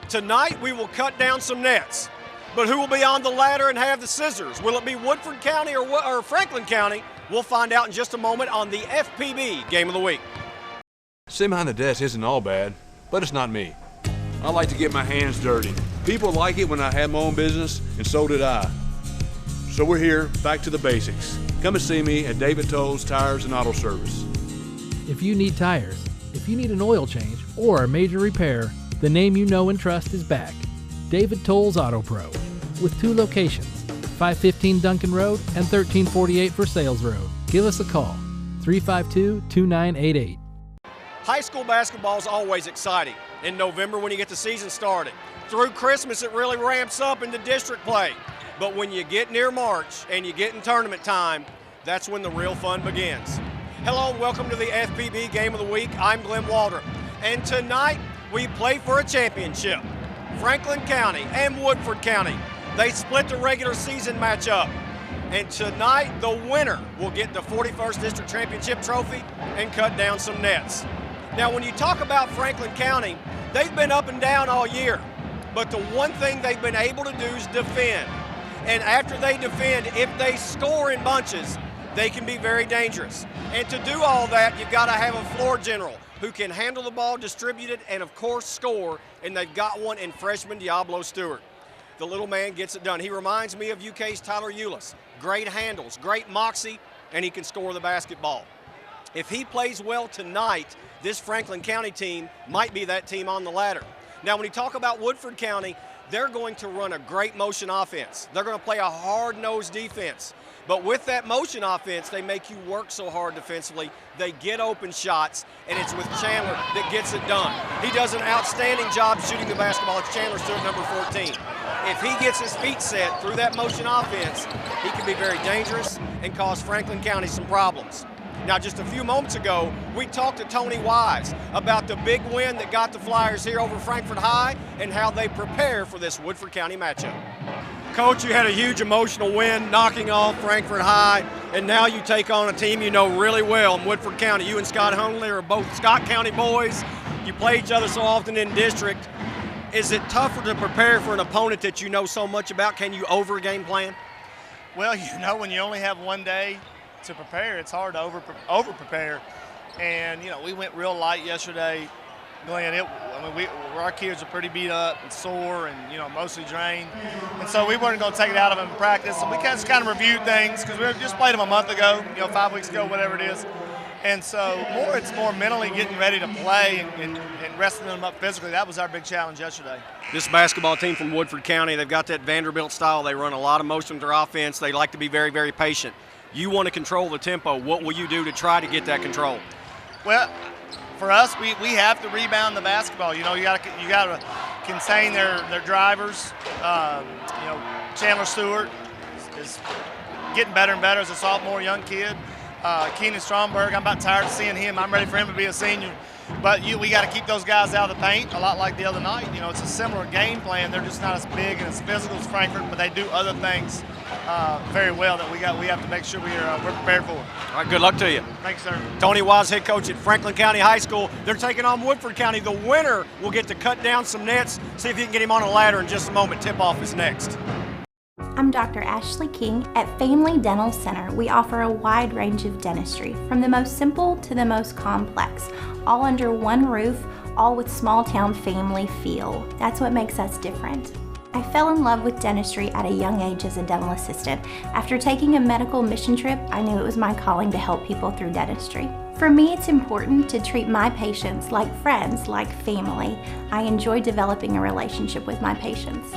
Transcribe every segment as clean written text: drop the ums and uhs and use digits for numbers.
Tonight we will cut down some nets. But who will be on the ladder and have the scissors? Will it be Woodford County or Franklin County? We'll find out in just a moment on the FPB Game of the Week. Sitting behind the desk isn't all bad, but it's not me. I like to get my hands dirty. People like it when I have my own business, and so did I. So we're here, back to the basics. Come and see me at David Toll's Tires and Auto Service. If you need tires, if you need an oil change, or a major repair, the name you know and trust is back. David Toll's Auto Pro, with 2 locations, 515 Duncan Road and 1348 Versailles Road. Give us a call, 352-2988. High school basketball is always exciting. In November when you get the season started. Through Christmas it really ramps up into district play. But when you get near March and you get in tournament time, that's when the real fun begins. Hello and welcome to the FPB Game of the Week. I'm Glenn Waldrop. And tonight we play for a championship. Franklin County and Woodford County, they split the regular season matchup. And tonight, the winner will get the 41st District Championship trophy and cut down some nets. Now, when you talk about Franklin County, they've been up and down all year. But the one thing they've been able to do is defend. And after they defend, if they score in bunches, they can be very dangerous. And to do all that, you've got to have a floor general who can handle the ball, distribute it, and of course score, and they've got one in freshman Diablo Stewart. The little man gets it done. He reminds me of UK's Tyler Eulis. Great handles, great moxie, and he can score the basketball. If he plays well tonight, this Franklin County team might be that team on the ladder. Now, when you talk about Woodford County, they're going to run a great motion offense. They're going to play a hard-nosed defense. But with that motion offense, they make you work so hard defensively. They get open shots, and it's with Chandler that gets it done. He does an outstanding job shooting the basketball. It's Chandler Stewart, number 14. If he gets his feet set through that motion offense, he can be very dangerous and cause Franklin County some problems. Now, just a few moments ago, we talked to Tony Wise about the big win that got the Flyers here over Frankfort High and how they prepare for this Woodford County matchup. Coach, you had a huge emotional win knocking off Frankfort High, and now you take on a team you know really well in Woodford County. You and Scott Hunley are both Scott County boys. You play each other so often in district. Is it tougher to prepare for an opponent that you know so much about? Can you over-game plan? Well, you know, when you only have one day to prepare, it's hard to over-prepare. And, you know, we went real light yesterday. Glenn, our kids are pretty beat up and sore and, you know, mostly drained. And so we weren't going to take it out of them in practice. And we just kind of reviewed things because we just played them a month ago, you know, 5 weeks ago, whatever it is. And so it's more mentally getting ready to play and resting them up physically. That was our big challenge yesterday. This basketball team from Woodford County, they've got that Vanderbilt style. They run a lot of motion with their offense. They like to be very, very patient. You want to control the tempo. What will you do to try to get that control? Well, for us, we have to rebound the basketball. You know, you got to contain their drivers. You know, Chandler Stewart is getting better and better as a sophomore, young kid. Keenan Stromberg, I'm about tired of seeing him. I'm ready for him to be a senior. But we got to keep those guys out of the paint, a lot like the other night. You know, it's a similar game plan. They're just not as big and as physical as Frankfort, but they do other things very well that we have to make sure we're prepared for. All right, good luck to you. Thanks, sir. Tony Wise, head coach at Franklin County High School. They're taking on Woodford County. The winner will get to cut down some nets. See if you can get him on a ladder in just a moment. Tip-off is next. I'm Dr. Ashley King. At Family Dental Center, we offer a wide range of dentistry, from the most simple to the most complex, all under one roof, all with small town family feel. That's what makes us different. I fell in love with dentistry at a young age as a dental assistant. After taking a medical mission trip, I knew it was my calling to help people through dentistry. For me, it's important to treat my patients like friends, like family. I enjoy developing a relationship with my patients.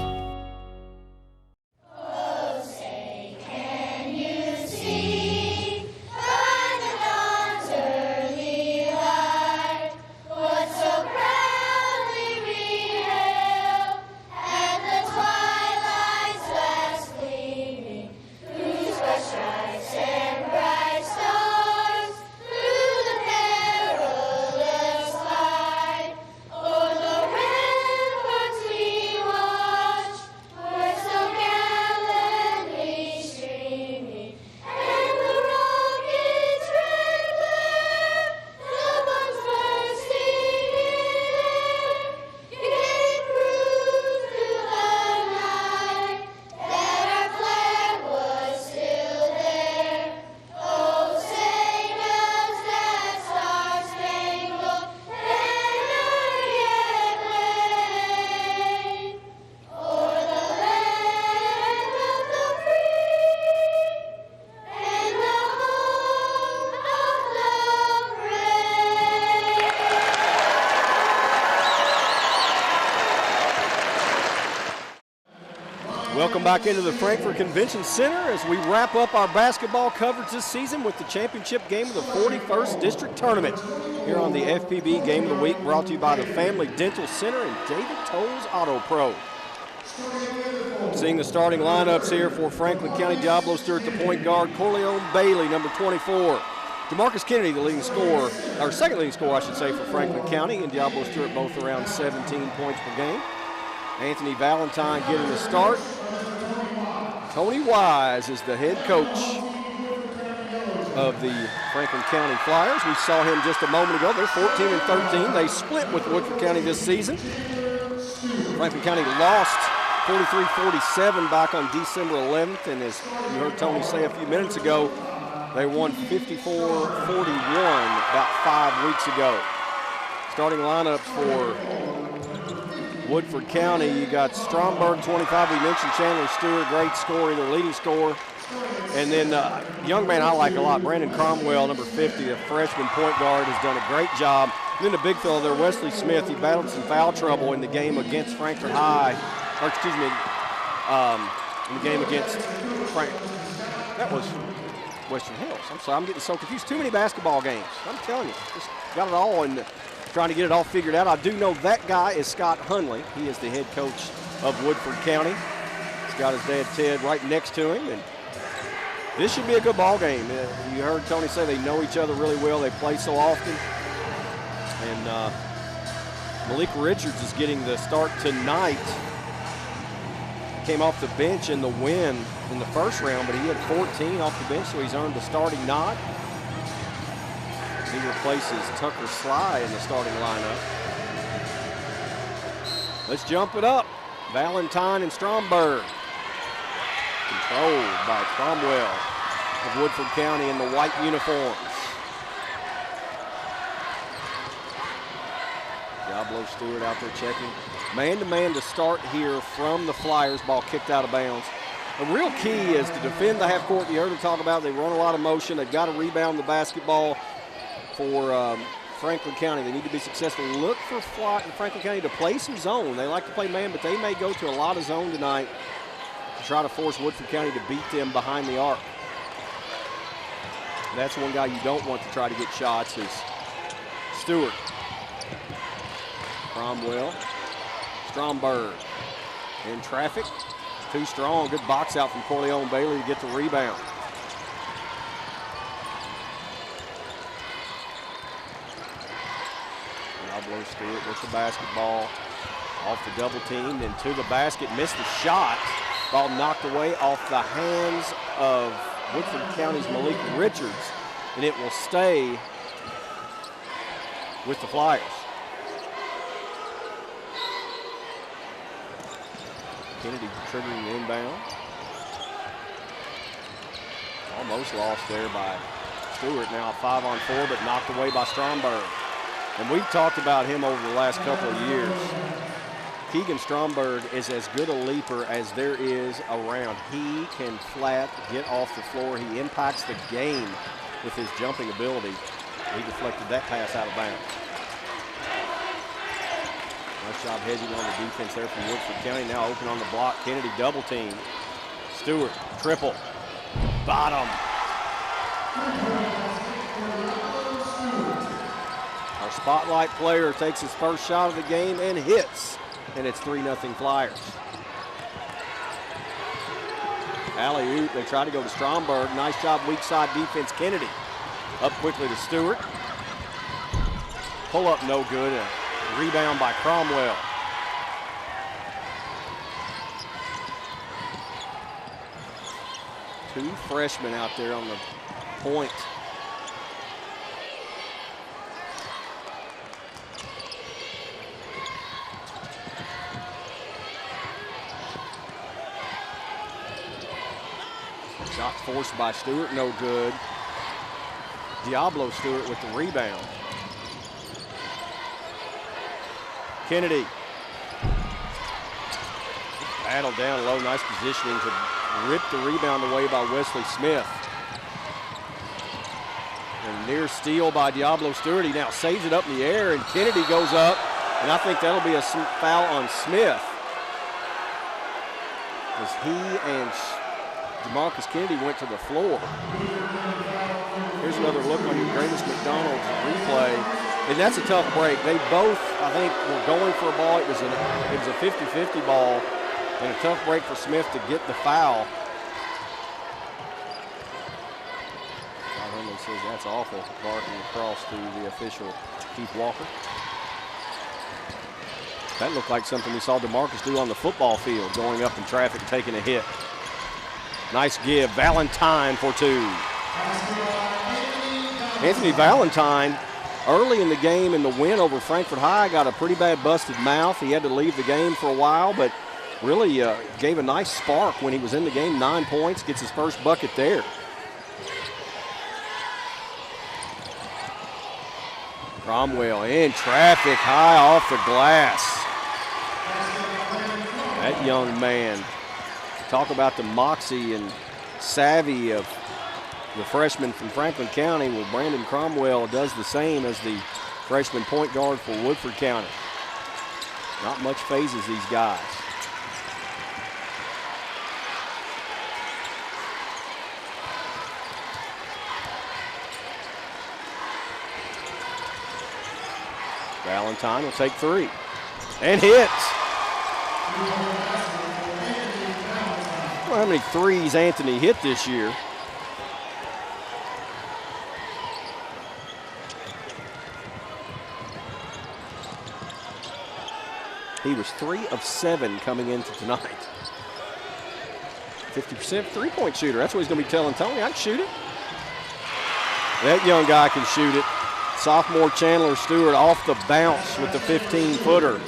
Welcome back into the Frankfort Convention Center as we wrap up our basketball coverage this season with the championship game of the 41st District Tournament here on the FPB Game of the Week, brought to you by the Family Dental Center and David Tolles Auto Pro. Seeing the starting lineups here for Franklin County. Diablo Stewart, the point guard. Corleone Bailey, number 24. DeMarcus Kennedy, the leading scorer, or second leading scorer, I should say, for Franklin County, and Diablo Stewart both around 17 points per game. Anthony Valentine getting the start. Tony Wise is the head coach of the Franklin County Flyers. We saw him just a moment ago. They're 14-13. They split with Woodford County this season. Franklin County lost 43-47 back on December 11th, and as you heard Tony say a few minutes ago, they won 54-41 about 5 weeks ago. Starting lineups for Woodford County, you got Stromberg, 25. We mentioned Chandler Stewart, great scorer, their leading scorer. And then young man I like a lot, Brandon Cromwell, number 50, the freshman point guard, has done a great job. And then the big fellow there, Wesley Smith, he battled some foul trouble in the game against Frankfort High, or excuse me, in the game against that was Western Hills. I'm sorry, I'm getting so confused. Too many basketball games. I'm telling you, just got it all and trying to get it all figured out. I do know that guy is Scott Hunley. He is the head coach of Woodford County. He's got his dad Ted right next to him, and this should be a good ball game. You heard Tony say they know each other really well. They play so often. And Malik Richards is getting the start tonight. Came off the bench in the win in the first round, but he had 14 off the bench, so he's earned a starting nod. He replaces Tucker Sly in the starting lineup. Let's jump it up. Valentine and Stromberg. Controlled by Cromwell of Woodford County in the white uniforms. Diablo Stewart out there checking. Man-to-man to start here from the Flyers. Ball kicked out of bounds. The real key is to defend the half court. You heard them talk about they run a lot of motion. They've got to rebound the basketball for Franklin County. They need to be successful. Look for Franklin County to play some zone. They like to play man, but they may go to a lot of zone tonight to try to force Woodford County to beat them behind the arc. That's one guy you don't want to try to get shots is Stewart. Cromwell. Stromberg in traffic. Too strong. Good box out from Corleone Bailey to get the rebound. Diablo Stewart with the basketball. Off the double team, then to the basket. Missed the shot. Ball knocked away off the hands of Woodford County's Malik Richards, and it will stay with the Flyers. Kennedy triggering the inbound. Almost lost there by Stewart. Now a 5-on-4, but knocked away by Stromberg. And we've talked about him over the last couple of years. Keegan Stromberg is as good a leaper as there is around. He can flat get off the floor. He impacts the game with his jumping ability. He deflected that pass out of bounds. Nice job hedging on the defense there from Woodford County. Now open on the block. Kennedy double team. Stewart, triple. Bottom. Our spotlight player takes his first shot of the game and hits. And it's 3-0 Flyers. Alley-oop. They try to go to Stromberg. Nice job, weak side defense. Kennedy up quickly to Stewart. Pull up no good. A rebound by Cromwell. Two freshmen out there on the point. Shot forced by Stewart, no good. Diablo Stewart with the rebound. Kennedy. Battle down low, nice positioning to rip the rebound away by Wesley Smith. And near steal by Diablo Stewart. He now saves it up in the air, and Kennedy goes up, and I think that'll be a foul on Smith. as he and Jamarcus Kennedy went to the floor. Here's another look on Gravis McDonald's replay, and that's a tough break. They both, I think, were going for a ball. It was a 50-50 ball, and a tough break for Smith to get the foul. Herman says that's awful, barking across to the official, Keith Walker. That looked like something we saw DeMarcus do on the football field, going up in traffic, taking a hit. Nice give, Valentine for two. Anthony Valentine, early in the game in the win over Frankfort High, got a pretty bad busted mouth. He had to leave the game for a while, but really gave a nice spark when he was in the game. 9 points, gets his first bucket there. Cromwell in traffic, high off the glass. That young man, talk about the moxie and savvy of the freshman from Franklin County. Well, Brandon Cromwell does the same as the freshman point guard for Woodford County. Not much phases these guys. Valentine will take three and hits. I don't know how many threes Anthony hit this year. He was 3 of 7 coming into tonight. 50% three-point shooter. That's what he's going to be telling Tony. I can shoot it. That young guy can shoot it. Sophomore Chandler Stewart off the bounce with the 15-footer.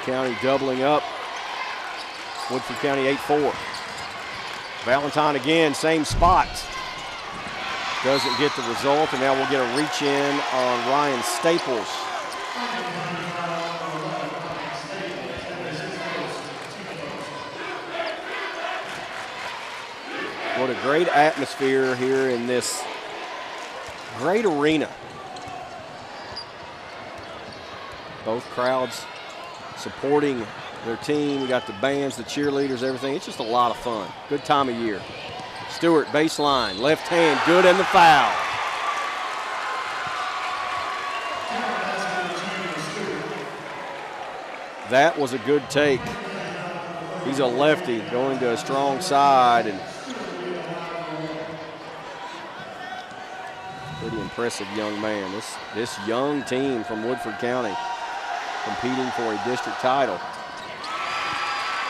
County doubling up. Woodford County 8-4. Valentine again, same spot. Doesn't get the result, and now we'll get a reach in on Ryan Staples. What a great atmosphere here in this great arena. Both crowds supporting their team. We got the bands, the cheerleaders, everything. It's just a lot of fun. Good time of year. Stewart, baseline, left hand, good, and the foul. That was a good take. He's a lefty going to a strong side, and pretty impressive young man. This young team from Woodford County competing for a district title.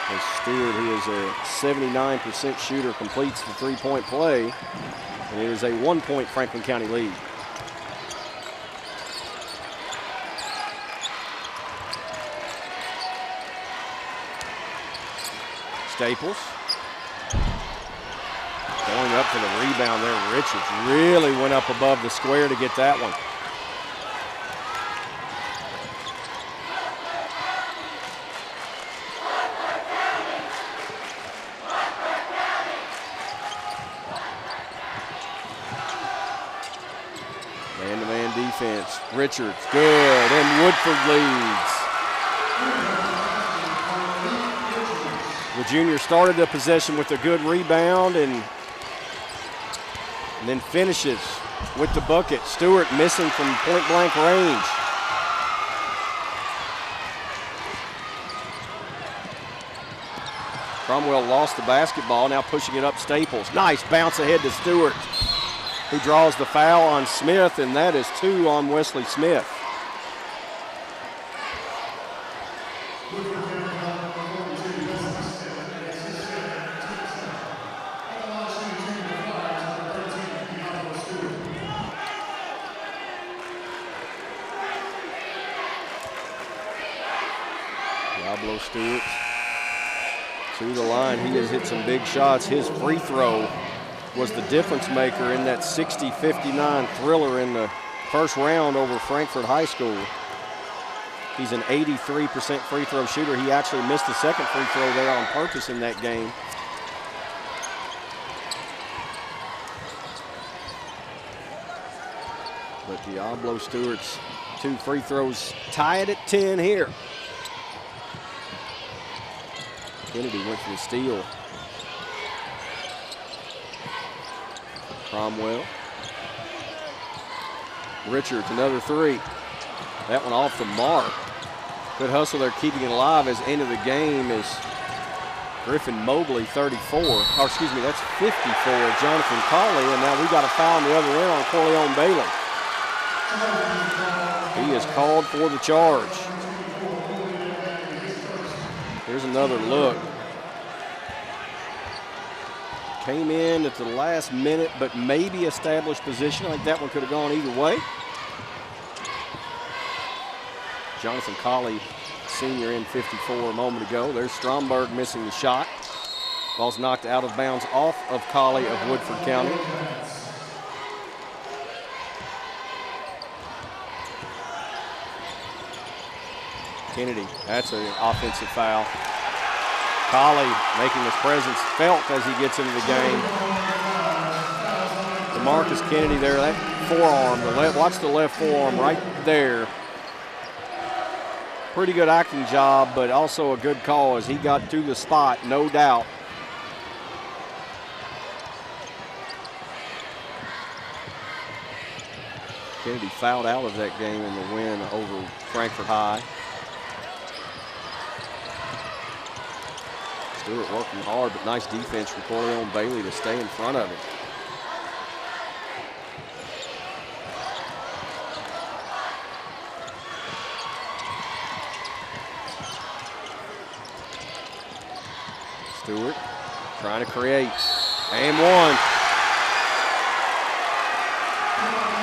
As Stewart, who is a 79% shooter, completes the three-point play, and it is a 1-point Franklin County lead. Staples going up to the rebound there. Richards really went up above the square to get that one. Man-to-man defense. Richards, good, and Woodford leads. The junior started the possession with a good rebound and then finishes with the bucket. Stewart missing from point-blank range. Cromwell lost the basketball, now pushing it up Staples. Nice bounce ahead to Stewart, who draws the foul on Smith, and that is 2 on Wesley Smith. Diablo Stewart to the line. He has hit some big shots. His free throw was the difference maker in that 60-59 thriller in the first round over Frankfort High School. He's an 83% free throw shooter. He actually missed the second free throw there on purpose in that game. But Diablo Stewart's 2 free throws tie it at 10 here. Kennedy went for the steal. Cromwell. Richards, another three. That one off the mark. Good hustle there, keeping it alive as end of the game is Griffin Mobley, 34. Or excuse me, that's 54, Jonathan Cawley. And now we got a foul on the other end on Corleone Bailey. He is called for the charge. Here's another look. Came in at the last minute, but maybe established position. I think that one could have gone either way. Jonathan Cawley, senior, in 54 a moment ago. There's Stromberg missing the shot. Ball's knocked out of bounds off of Cawley of Woodford County. Kennedy, that's an offensive foul. Cawley making his presence felt as he gets into the game. DeMarcus Kennedy there, that forearm, watch the left forearm right there. Pretty good acting job, but also a good call as he got to the spot, no doubt. Kennedy fouled out of that game in the win over Frankfort High. Stewart working hard, but nice defense from Corleone Bailey to stay in front of him. Stewart trying to create, and one.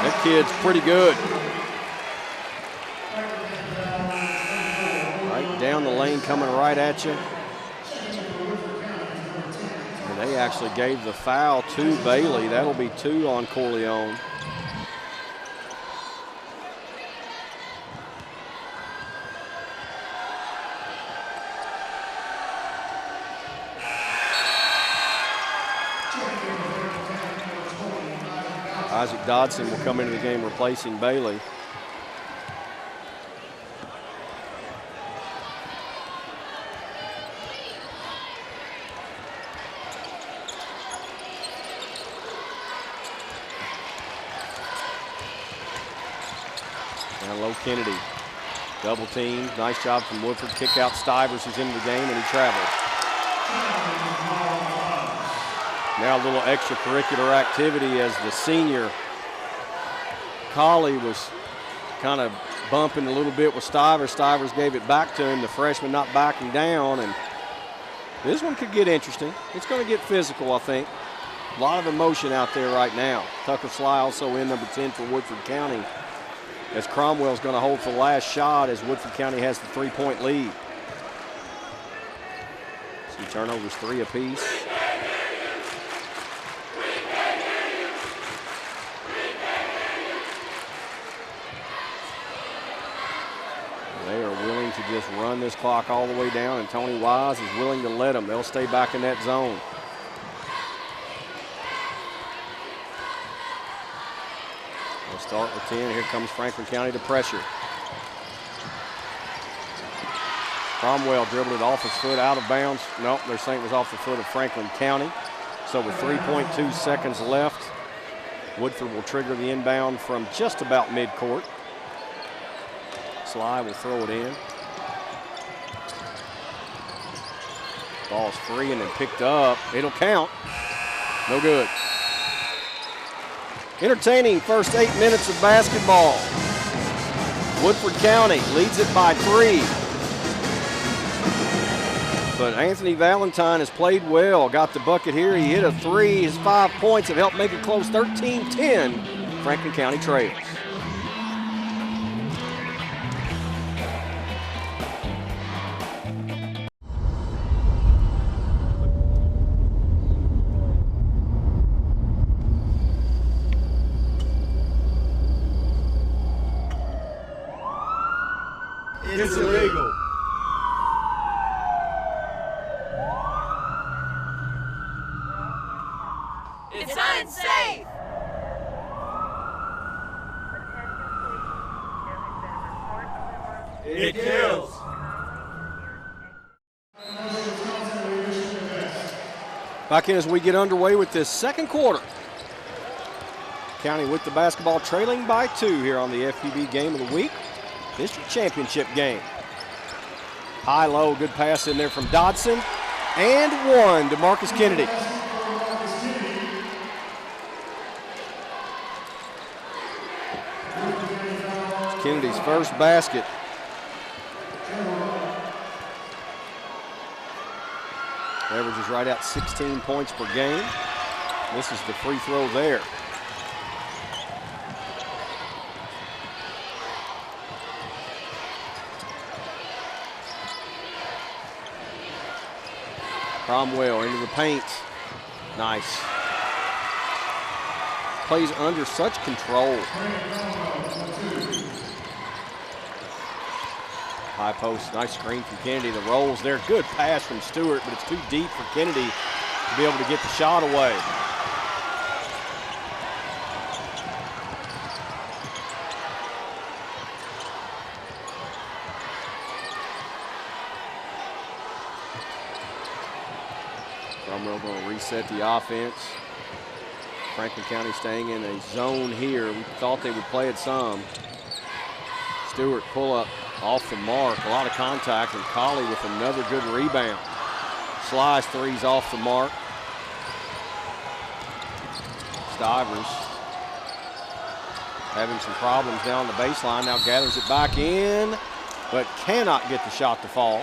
That kid's pretty good. Right down the lane, coming right at you. And they actually gave the foul to Bailey. That'll be 2 on Corleone. Isaac Dodson will come into the game replacing Bailey. Down low, Kennedy. Double team. Nice job from Woodford. Kick out Stivers, who's into the game, and he travels. Now a little extracurricular activity as the senior Cawley was kind of bumping a little bit with Stivers. Stivers gave it back to him. The freshman not backing down, and this one could get interesting. It's going to get physical, I think. A lot of emotion out there right now. Tucker Sly also in number 10 for Woodford County, as Cromwell's going to hold for the last shot as Woodford County has the 3-point lead. Some turnovers, 3 apiece. They are willing to just run this clock all the way down, and Tony Wise is willing to let them. They'll stay back in that zone. They'll start with 10. Here comes Franklin County to pressure. Cromwell dribbled it off his foot, out of bounds. Nope, they're saying it was off the foot of Franklin County. So with 3.2 seconds left, Woodford will trigger the inbound from just about midcourt. Sly will throw it in. Ball's free and then picked up. It'll count. No good. Entertaining first 8 minutes of basketball. Woodford County leads it by 3. But Anthony Valentine has played well. Got the bucket here. He hit a 3. His 5 points have helped make it close. 13-10. Franklin County trails. It's illegal. It's unsafe. It kills. Back in as we get underway with this second quarter. County with the basketball, trailing by 2 here on the FPB Game of the Week, district championship game. High-low, good pass in there from Dodson, and one to Marcus Kennedy. It's Kennedy's first basket. Averages right at 16 points per game. This is the free throw there. Cromwell into the paint. Nice. Plays under such control. High post, nice screen from Kennedy. The rolls there, good pass from Stewart, but it's too deep for Kennedy to be able to get the shot away. Cromwell going to reset the offense. Franklin County staying in a zone here. We thought they would play it some. Stewart pull up off the mark, a lot of contact, and Colley with another good rebound. Sly's three's off the mark. Stivers having some problems down the baseline, now gathers it back in, but cannot get the shot to fall.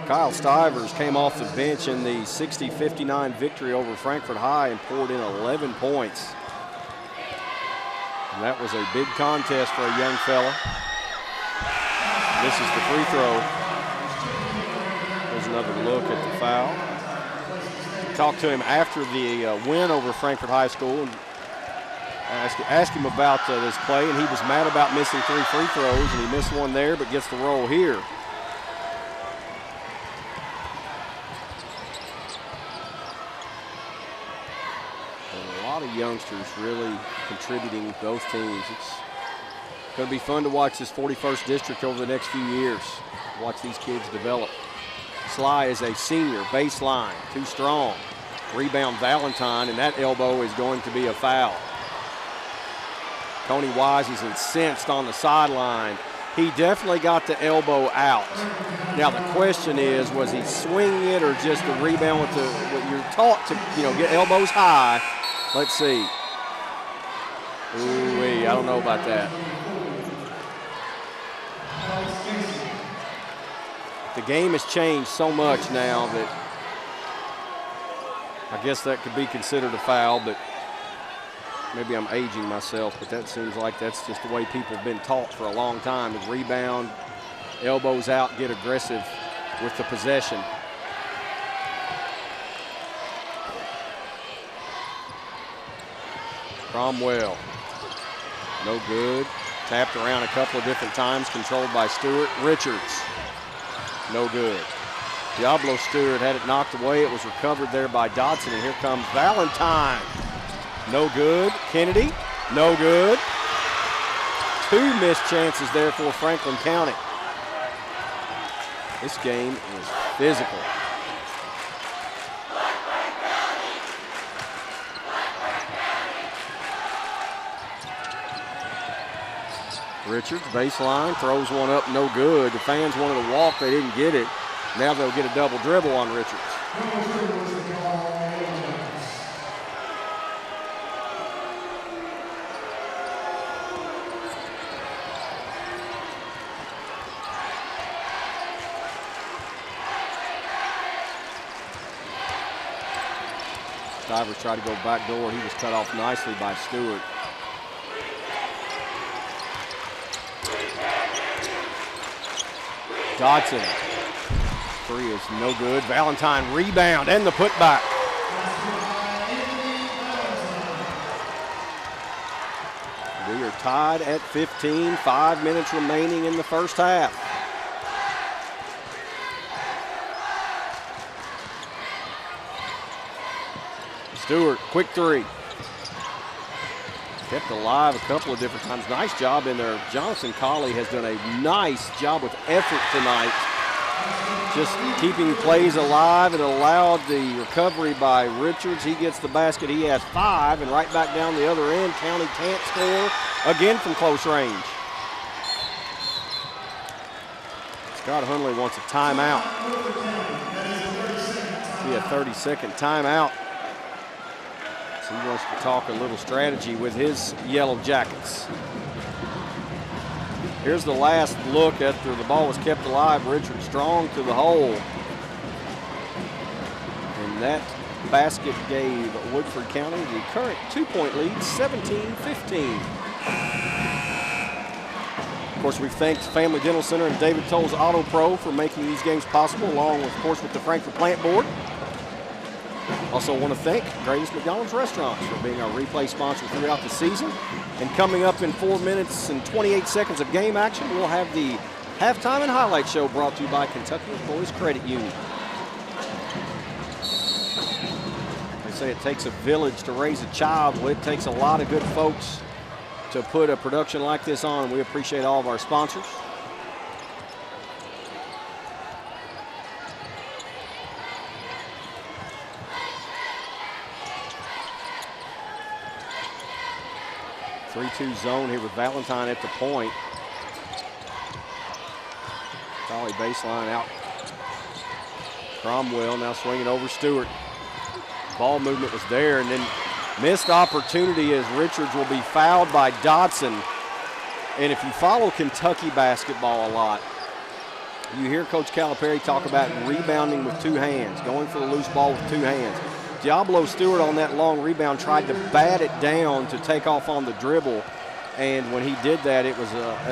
Kyle Stivers came off the bench in the 60-59 victory over Frankfort High and poured in 11 points. And that was a big contest for a young fella. This is the free throw. There's another look at the foul. Talked to him after the win over Frankfort High School and asked him about this play, and he was mad about missing 3 free throws, and he missed one there but gets the roll here. Youngsters really contributing both teams. It's going to be fun to watch this 41st district over the next few years. Watch these kids develop. Sly is a senior, baseline, too strong. Rebound Valentine, and that elbow is going to be a foul. Tony Wise is incensed on the sideline. He definitely got the elbow out. Now the question is, was he swinging it or just the rebound with what you're taught to, get elbows high? Let's see. Ooh-wee, I don't know about that. The game has changed so much now that I guess that could be considered a foul, but maybe I'm aging myself, but that seems like that's just the way people have been taught for a long time. To rebound, elbows out, get aggressive with the possession. Cromwell, no good. Tapped around a couple of different times, controlled by Stewart. Richards, no good. Diablo Stewart had it knocked away. It was recovered there by Dodson, and here comes Valentine. No good. Kennedy, no good. 2 missed chances there for Franklin County. This game is physical. Richards, baseline, throws one up, no good. The fans wanted to walk, they didn't get it. Now they'll get a double dribble on Richards. Stivers tried to go back door. He was cut off nicely by Stewart. Dodson, 3 is no good. Valentine rebound and the putback. We are tied at 15, 5 minutes remaining in the first half. Stewart, quick 3. Kept alive a couple of different times. Nice job in there. Jonathan Colley has done a nice job with effort tonight. just keeping plays alive and allowed the recovery by Richards. He gets the basket. He has 5, and right back down the other end, County can't score again from close range. Scott Hundley wants a timeout. Be a 30-second timeout. So he wants to talk a little strategy with his Yellow Jackets. Here's the last look after the ball was kept alive. Richard Strong to the hole. And that basket gave Woodford County the current 2-point lead, 17-15. Of course, we've thanked Family Dental Center and David Tolles Auto Pro for making these games possible, along with, of course, with the Frankfort Plant Board. Also want to thank Greatest McDonald's Restaurants for being our replay sponsor throughout the season. And coming up in 4 minutes and 28 seconds of game action, we'll have the halftime and highlight show brought to you by Kentucky Boys Credit Union. They say it takes a village to raise a child. Well, it takes a lot of good folks to put a production like this on. We appreciate all of our sponsors. Three-two zone here with Valentine at the point. Collie baseline out. Cromwell now swinging over Stewart. Ball movement was there, and then missed opportunity as Richards will be fouled by Dodson. And if you follow Kentucky basketball a lot, you hear Coach Calipari talk about rebounding with 2 hands, going for the loose ball with 2 hands. Diablo Stewart on that long rebound tried to bat it down to take off on the dribble, and when he did that, it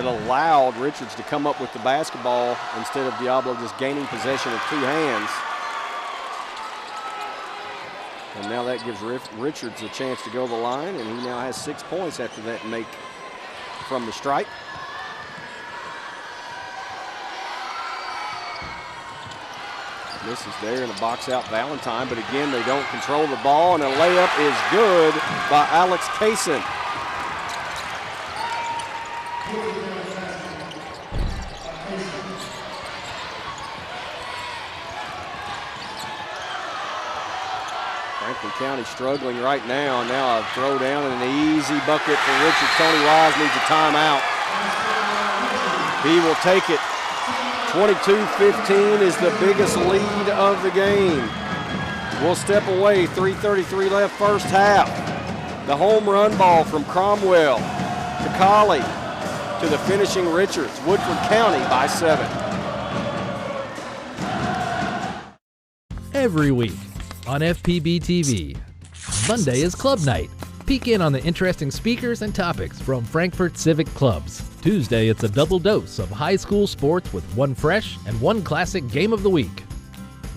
allowed Richards to come up with the basketball instead of Diablo just gaining possession with 2 hands. And now that gives Richards a chance to go to the line, and he now has 6 points after that make from the stripe. This is there in the box out Valentine, but again, they don't control the ball, and a layup is good by Alex Kaysen. Franklin County struggling right now. Now a throw down and an easy bucket for Richard. Tony Wise needs a timeout. He will take it. 22-15 is the biggest lead of the game. We'll step away, 3:33 left first half. The home run ball from Cromwell to Colley to the finishing Richards. Woodford County by 7. Every week on FPB TV, Monday is Club Night. Peek in on the interesting speakers and topics from Frankfort Civic Clubs. Tuesday, it's a double dose of high school sports with 1 fresh and 1 classic game of the week.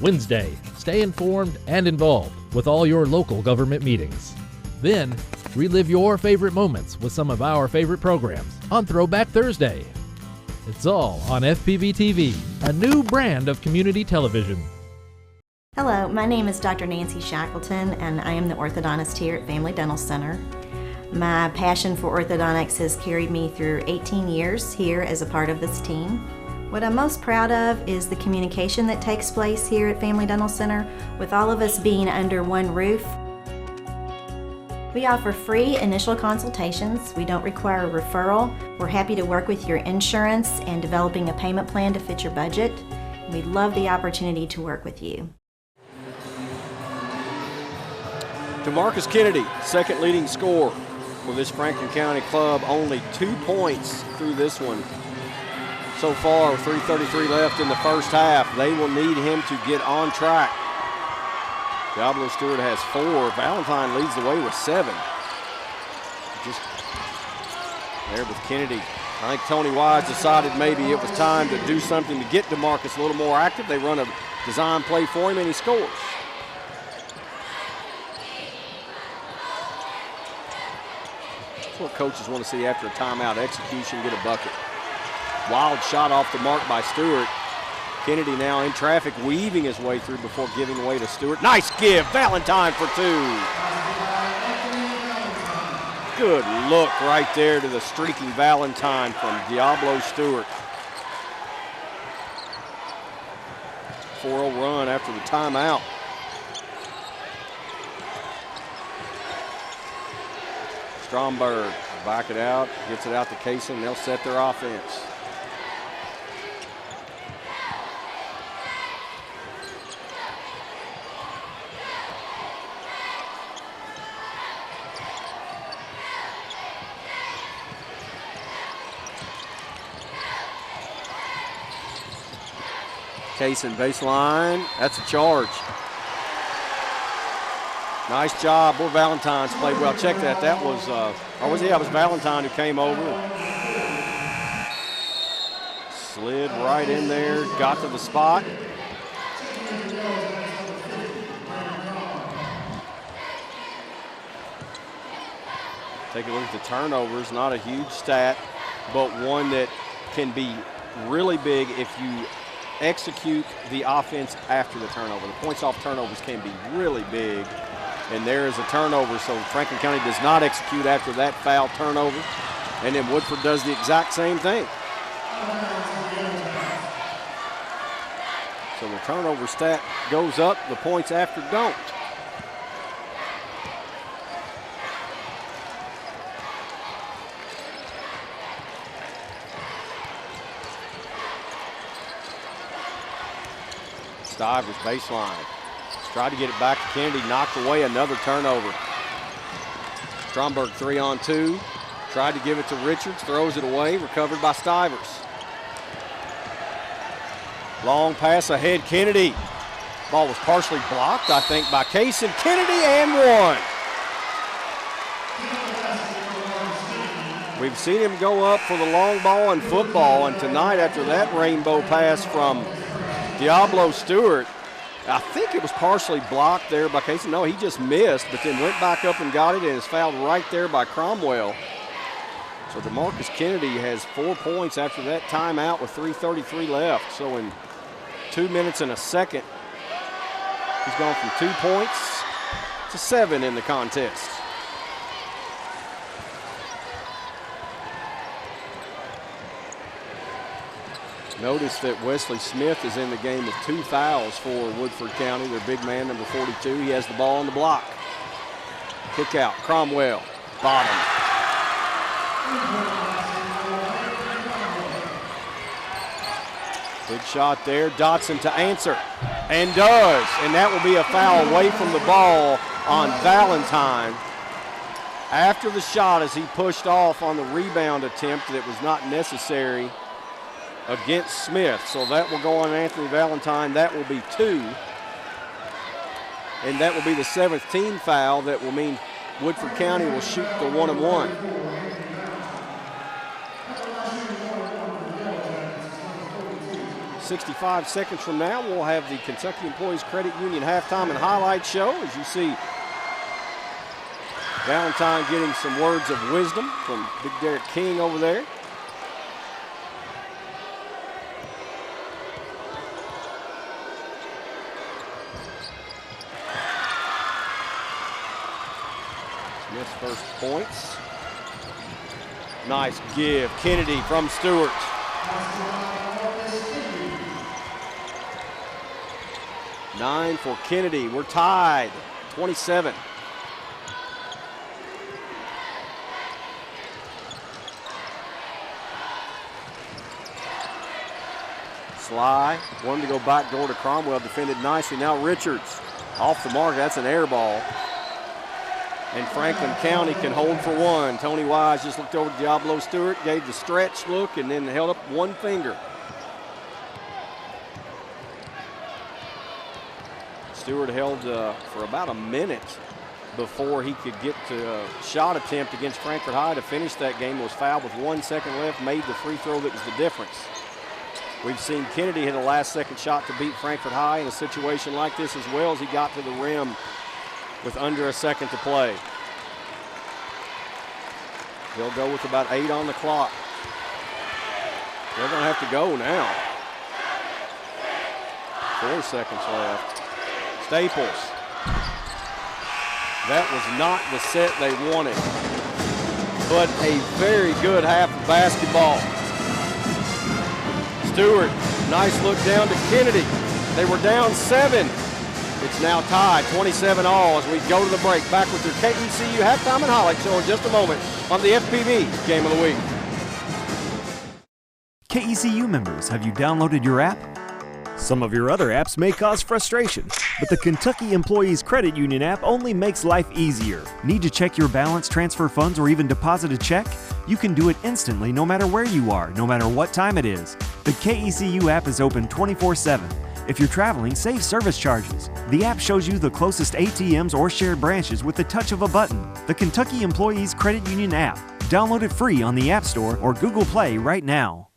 Wednesday, stay informed and involved with all your local government meetings. Then, relive your favorite moments with some of our favorite programs on Throwback Thursday. It's all on FPB TV, a new brand of community television. Hello, my name is Dr. Nancy Shackleton, and I am the orthodontist here at Family Dental Center. My passion for orthodontics has carried me through 18 years here as a part of this team. What I'm most proud of is the communication that takes place here at Family Dental Center, with all of us being under one roof. We offer free initial consultations. We don't require a referral. We're happy to work with your insurance and developing a payment plan to fit your budget. We'd love the opportunity to work with you. DeMarcus Kennedy, second leading scorer for this Franklin County club. Only 2 points through this one so far. 3:33 left in the first half. They will need him to get on track. Diablo Stewart has 4. Valentine leads the way with 7. Just there with Kennedy. I think Tony Wise decided maybe it was time to do something to get DeMarcus a little more active. They run a design play for him, and he scores. That's what coaches want to see after a timeout. Execution, get a bucket. Wild shot off the mark by Stewart. Kennedy now in traffic, weaving his way through before giving away to Stewart. Nice give, Valentine for 2. Good look right there to the streaking Valentine from Diablo Stewart. 4-0 run after the timeout. Stromberg back it out, gets it out to Kaysen. They'll set their offense. Kaysen baseline, that's a charge. Nice job. Boy, Valentine's played well. Check that. That was, it was Valentine who came over. Slid right in there, got to the spot. Take a look at the turnovers. Not a huge stat, but one that can be really big if you execute the offense after the turnover. The points off turnovers can be really big. And there is a turnover, so Franklin County does not execute after that foul turnover. And then Woodford does the exact same thing. So the turnover stat goes up, the points after don't. Stivers baseline. Tried to get it back to Kennedy, knocked away another turnover. Stromberg 3-on-2. Tried to give it to Richards, throws it away, recovered by Stivers. Long pass ahead, Kennedy. Ball was partially blocked, I think, by Kaysen. Kennedy and one. We've seen him go up for the long ball in football, and tonight after that rainbow pass from Diablo Stewart, I think it was partially blocked there by Kaysen. No, he just missed, but then went back up and got it and is fouled right there by Cromwell. So DeMarcus Kennedy has 4 points after that timeout with 3:33 left. So in 2 minutes and a second, he's gone from 2 points to 7 in the contest. Notice that Wesley Smith is in the game with 2 fouls for Woodford County. Their big man, number 42. He has the ball on the block. Kick out, Cromwell, bottom. Big shot there, Dotson to answer, and does. And that will be a foul away from the ball on Valentine. After the shot, as he pushed off on the rebound attempt that was not necessary against Smith. So that will go on Anthony Valentine. That will be 2. And that will be the 7th team foul. That will mean Woodford County will shoot the 1-and-1. "65 seconds from now, we'll have the Kentucky Employees Credit Union halftime and highlight show. As you see, Valentine getting some words of wisdom from Big Derek King over there. Smith's first points. Nice give. Kennedy from Stewart. Nine for Kennedy. We're tied. 27. Sly wanted to go back door to Cromwell. Defended nicely. Now Richards off the mark. That's an air ball. And Franklin County can hold for 1. Tony Wise just looked over to Diablo Stewart, gave the stretch look, and then held up 1 finger. Stewart held for about a minute before he could get to a shot attempt against Frankfort High to finish that game. Was fouled with 1 second left, made the free throw that was the difference. We've seen Kennedy hit a last-second shot to beat Frankfort High in a situation like this as well, as he got to the rim with under a second to play. They'll go with about 8 on the clock. They're going to have to go now. 4 seconds left. Staples. That was not the set they wanted, but a very good half of basketball. Stewart, nice look down to Kennedy. They were down 7. It's now tied 27 all as we go to the break. Back with your KECU halftime and highlight show in just a moment on the FPB Game of the Week. KECU members, have you downloaded your app? Some of your other apps may cause frustration, but the Kentucky Employees Credit Union app only makes life easier. Need to check your balance, transfer funds, or even deposit a check? You can do it instantly no matter where you are, no matter what time it is. The KECU app is open 24/7. If you're traveling, save service charges. The app shows you the closest ATMs or shared branches with the touch of a button. The Kentucky Employees Credit Union app. Download it free on the App Store or Google Play right now.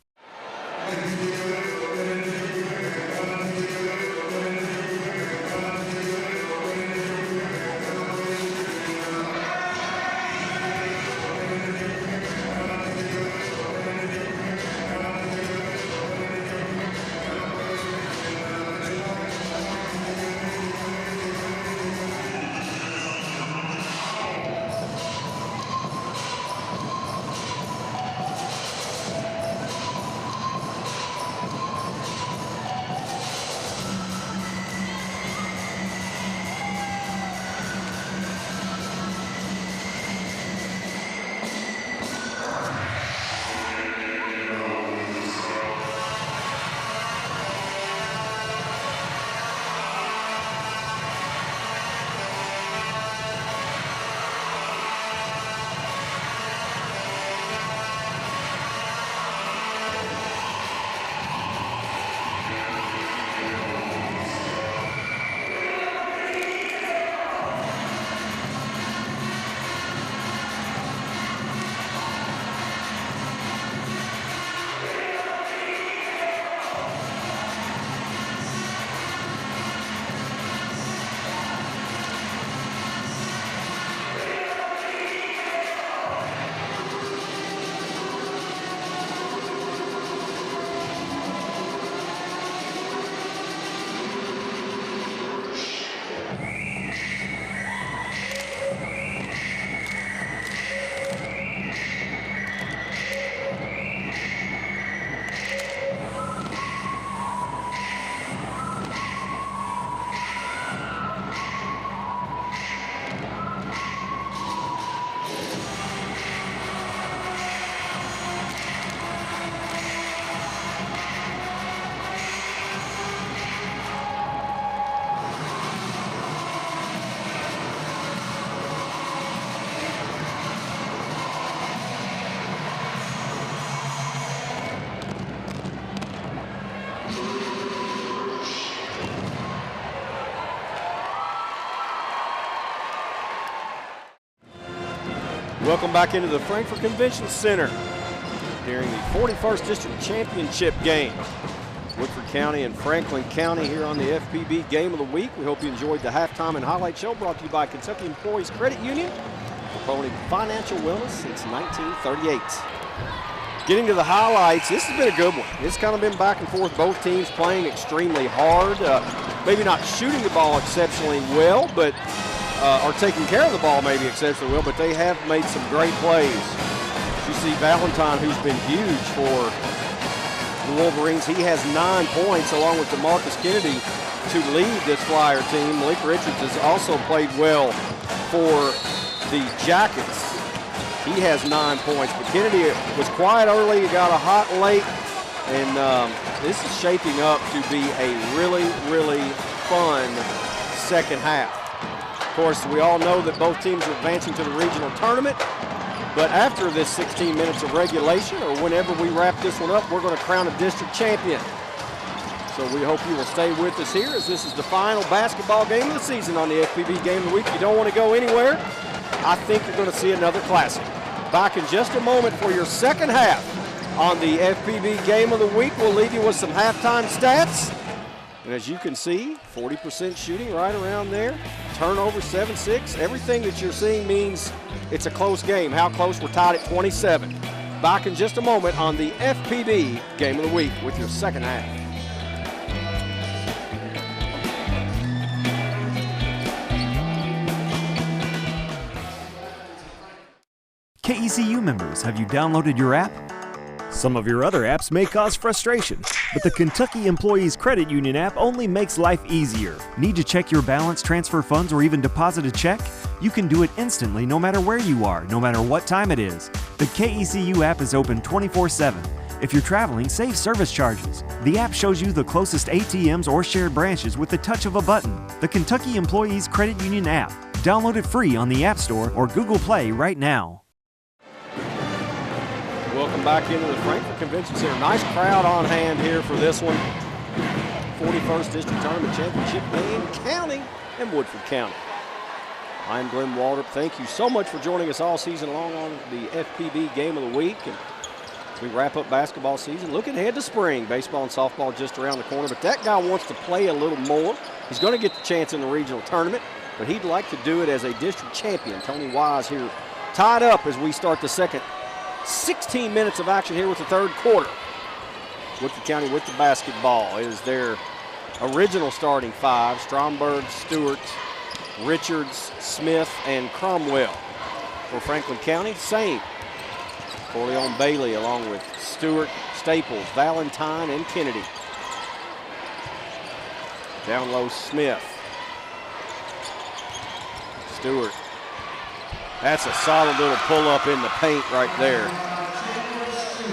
Welcome back into the Frankfort Convention Center during the 41st District Championship game. Woodford County and Franklin County here on the FPB Game of the Week. We hope you enjoyed the halftime and highlight show brought to you by Kentucky Employees Credit Union, promoting financial wellness since 1938. Getting to the highlights, this has been a good one. It's kind of been back and forth, both teams playing extremely hard, maybe not shooting the ball exceptionally well, but or taking care of the ball maybe exceptionally well, but they have made some great plays. You see Valentine, who's been huge for the Wolverines. He has 9 points along with DeMarcus Kennedy to lead this Flyer team. Malik Richards has also played well for the Jackets. He has 9 points, but Kennedy was quiet early, he got a hot late, and this is shaping up to be a really, really fun second half. Of course, we all know that both teams are advancing to the regional tournament, but after this 16 minutes of regulation, or whenever we wrap this one up, we're going to crown a district champion. So we hope you will stay with us here, as this is the final basketball game of the season on the FPB Game of the Week. You don't want to go anywhere. I think you're going to see another classic. Back in just a moment for your second half on the FPB Game of the Week. We'll leave you with some halftime stats. And as you can see, 40% shooting right around there. Turnover 7-6. Everything that you're seeing means it's a close game. How close? We're tied at 27. Back in just a moment on the FPB Game of the Week with your second half. KECU members, have you downloaded your app? Some of your other apps may cause frustration, but the Kentucky Employees Credit Union app only makes life easier. Need to check your balance, transfer funds, or even deposit a check? You can do it instantly no matter where you are, no matter what time it is. The KECU app is open 24/7. If you're traveling, save service charges. The app shows you the closest ATMs or shared branches with the touch of a button. The Kentucky Employees Credit Union app. Download it free on the App Store or Google Play right now. Welcome back into the Frankfort Convention Center. Nice crowd on hand here for this one. 41st District Tournament Championship game, County and Woodford County. I'm Glenn Waldrop. Thank you so much for joining us all season long on the FPB Game of the Week. And we wrap up basketball season. Looking ahead to spring. Baseball and softball just around the corner, but that guy wants to play a little more. He's going to get the chance in the regional tournament, but he'd like to do it as a district champion. Tony Wise here tied up as we start the second 16 minutes of action here with the third quarter. Woodford County with the basketball is their original starting five: Stromberg, Stewart, Richards, Smith, and Cromwell. For Franklin County, same. Corleone Bailey along with Stewart, Staples, Valentine, and Kennedy. Down low, Smith. Stewart. That's a solid little pull-up in the paint right there.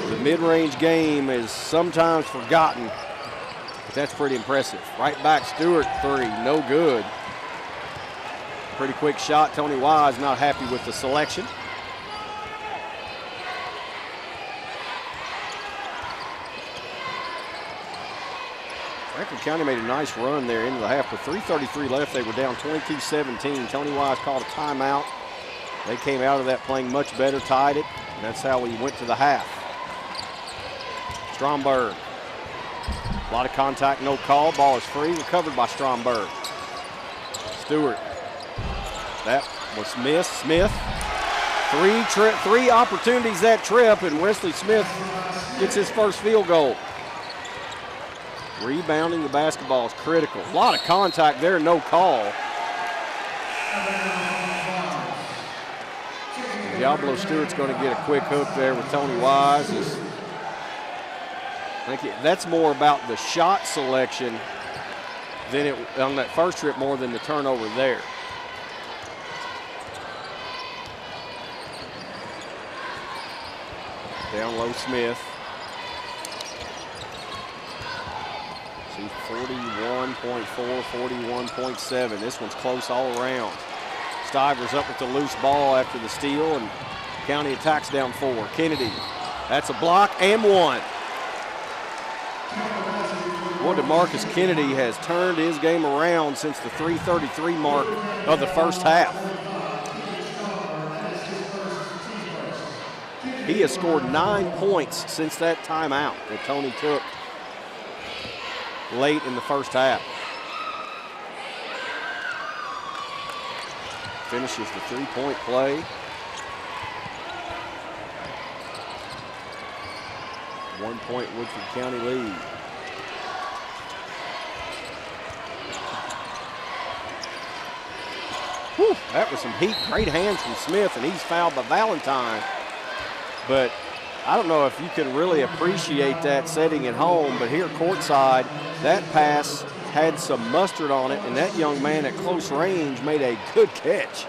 The mid-range game is sometimes forgotten, but that's pretty impressive. Right back, Stewart, three, no good. Pretty quick shot. Tony Wise not happy with the selection. Franklin County made a nice run there into the half. With 3:33 left, they were down 22-17. Tony Wise called a timeout. They came out of that playing much better, tied it, and that's how we went to the half. Stromberg. A lot of contact, no call. Ball is free, recovered by Stromberg. Stewart. That was missed. Smith. Three opportunities that trip, and Wesley Smith gets his first field goal. Rebounding the basketball is critical. A lot of contact there, no call. Diablo Stewart's going to get a quick hook there with Tony Wise. I think that's more about the shot selection than it on that first trip, more than the turnover there. Down low, Smith. See, 41.4, 41.7. This one's close all around. Stivers up with the loose ball after the steal, and County attacks down four. Kennedy, that's a block and one. Boy, DeMarcus Kennedy has turned his game around since the 3:33 mark of the first half. He has scored 9 points since that timeout that Tony took late in the first half. Finishes the three-point play. One-point Woodford County lead. Whew, that was some heat. Great hands from Smith, and he's fouled by Valentine. But I don't know if you can really appreciate that setting at home, but here courtside, that pass had some mustard on it, and that young man at close range made a good catch.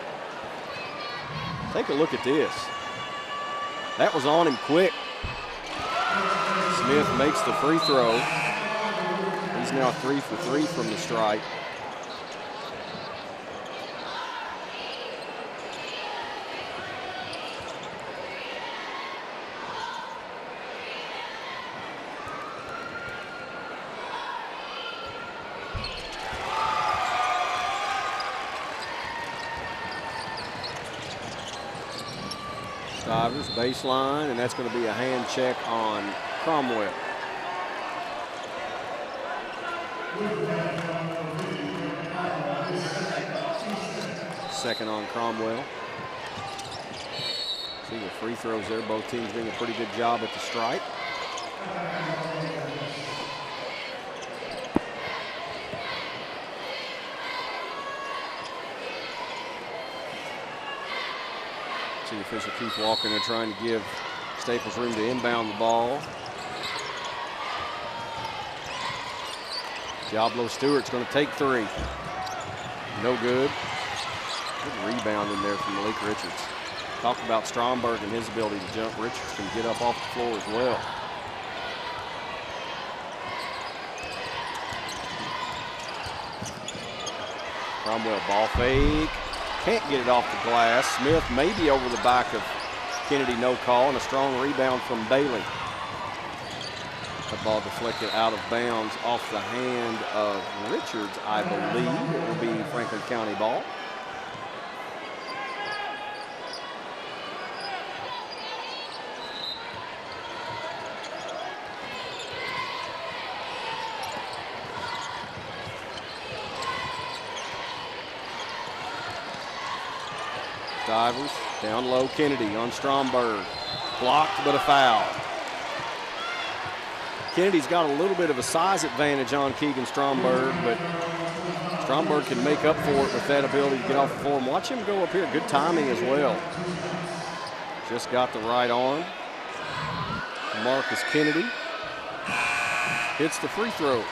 Take a look at this. That was on him quick. Smith makes the free throw. He's now 3 for 3 from the stripe. Stivers baseline, and that's going to be a hand check on Cromwell. Second on Cromwell. See the free throws there. Both teams doing a pretty good job at the stripe. See the official keep walking. They're trying to give Staples room to inbound the ball. Diablo Stewart's going to take three. No good. Good rebound in there from Malik Richards. Talked about Stromberg and his ability to jump. Richards can get up off the floor as well. Cromwell ball fake. Can't get it off the glass. Smith maybe over the back of Kennedy, no call, and a strong rebound from Bailey. The ball deflected out of bounds off the hand of Richards, I believe. It will be Franklin County ball. Stivers, down low, Kennedy on Stromberg. Blocked, but a foul. Kennedy's got a little bit of a size advantage on Keegan Stromberg, but Stromberg can make up for it with that ability to get off the floor. And watch him go up here. Good timing as well. Just got the right arm. Marcus Kennedy hits the free throw.